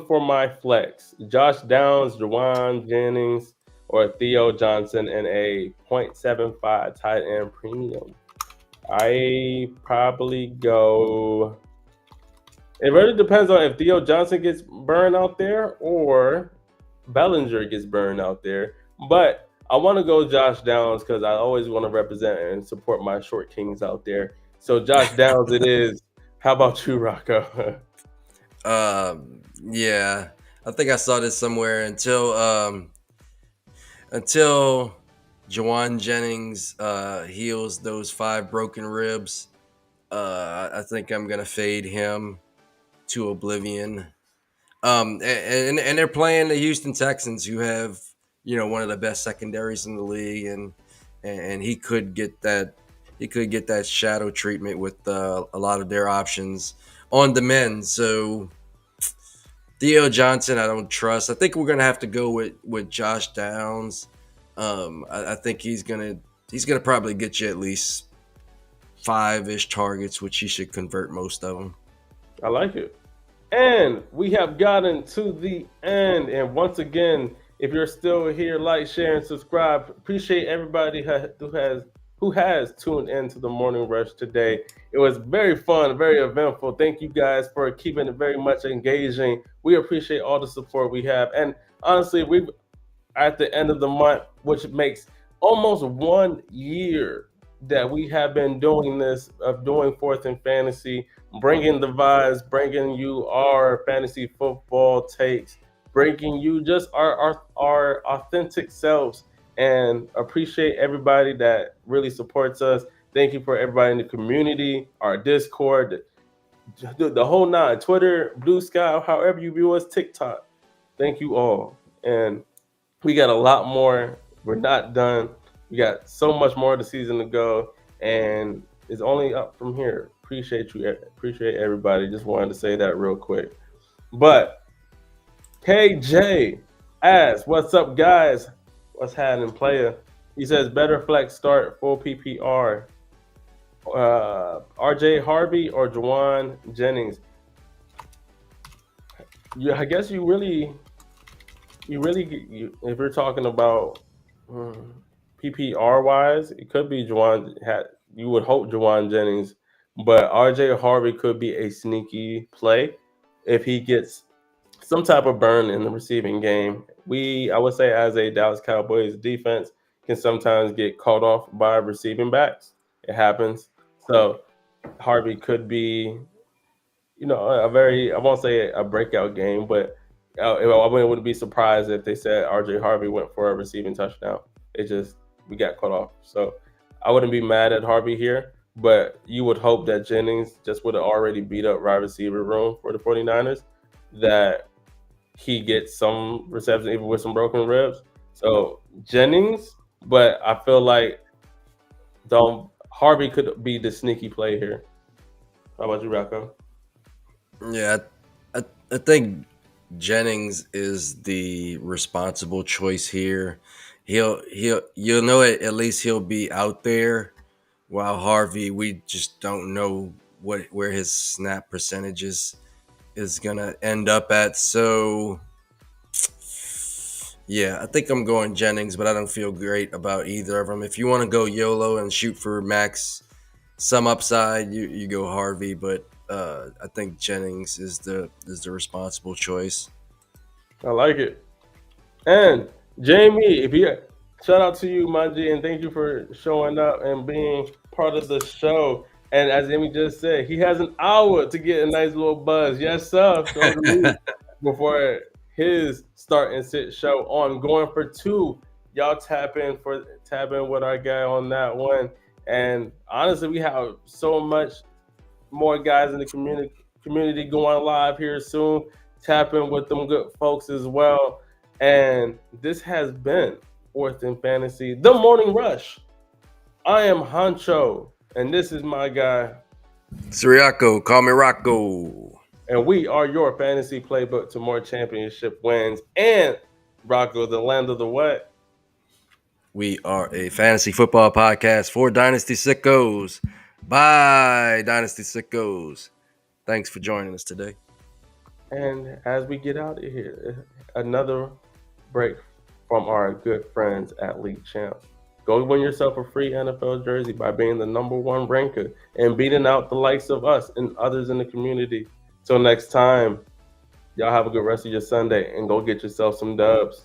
Speaker 1: for my flex. Josh Downs, Jawan Jennings, or Theo Johnson in a 0.75 tight end premium. I probably go. It really depends on if Theo Johnson gets burned out there or Bellinger gets burned out there. But I want to go Josh Downs because I always want to represent and support my short kings out there. So Josh Downs it is. How about you, Rocco?
Speaker 3: Yeah, I think I saw this somewhere until Jawan Jennings heals those 5 broken ribs. I think I'm gonna fade him to oblivion. And they're playing the Houston Texans, who have one of the best secondaries in the league, and he could get that shadow treatment with a lot of their options on the men. So Theo Johnson, I don't trust. I think we're gonna have to go with Josh Downs. I think he's gonna probably get you at least 5-ish targets, which he should convert most of them.
Speaker 1: I like it. And we have gotten to the end. And once again, if you're still here, like, share, and subscribe. Appreciate everybody who has tuned into the Morning Rush today. It was very fun, very eventful. Thank you guys for keeping it very much engaging. We appreciate all the support we have. And honestly, we at the end of the month, which makes almost 1 year that we have been doing this, of doing Fourth in Fantasy, bringing the vibes, bringing you our fantasy football takes, bringing you just our authentic selves, and appreciate everybody that really supports us. Thank you for everybody in the community, our Discord, the whole nine, Twitter, Blue Sky, however you view us, TikTok. Thank you all. And we got a lot more. We're not done. We got so much more of the season to go, and it's only up from here. Appreciate everybody. Just wanted to say that real quick. But KJ asks, "What's up, guys? What's happening, player?" He says, "Better flex start full PPR. RJ Harvey or Juwan Jennings?" Yeah, I guess you really, if you're talking about PPR wise, it could be Juwan. You would hope Juwan Jennings, but RJ Harvey could be a sneaky play if he gets some type of burn in the receiving game. I would say, as a Dallas Cowboys defense, can sometimes get caught off by receiving backs. It happens. So Harvey could be, I won't say a breakout game, but I wouldn't be surprised if they said RJ Harvey went for a receiving touchdown. We got caught off. So I wouldn't be mad at Harvey here, but you would hope that Jennings just would have already beat up wide receiver room for the 49ers, that he gets some reception even with some broken ribs. So Jennings, but I feel like Harvey could be the sneaky play here. How about you, Rocco?
Speaker 3: Yeah, I think Jennings is the responsible choice here. You'll know it, at least he'll be out there, while Harvey, we just don't know where his snap percentages is gonna end up at. So yeah, I think I'm going Jennings, but I don't feel great about either of them. If you want to go YOLO and shoot for max some upside, you go Harvey, but I think Jennings is the responsible choice.
Speaker 1: I like it. And Jamie, shout out to you, my G, and thank you for showing up and being part of the show. And as Amy just said, he has an hour to get a nice little buzz. Yes, sir. Before his start and sit show on Going for Two. Y'all tap in with our guy on that one. And honestly, we have so much more guys in the community going live here soon. Tap in with them good folks as well. And this has been Fourth in Fantasy, the Morning Rush. I am Honcho, and this is my guy,
Speaker 3: Siriaco. Call me Rocco.
Speaker 1: And we are your fantasy playbook to more championship wins. And Rocco, the land of the what?
Speaker 3: We are a fantasy football podcast for Dynasty Sickos. Bye, Dynasty Sickos. Thanks for joining us today.
Speaker 1: And as we get out of here, another break from our good friends at League Champ. Go win yourself a free NFL jersey by being the #1 ranker and beating out the likes of us and others in the community. Till next time, y'all have a good rest of your Sunday and go get yourself some dubs.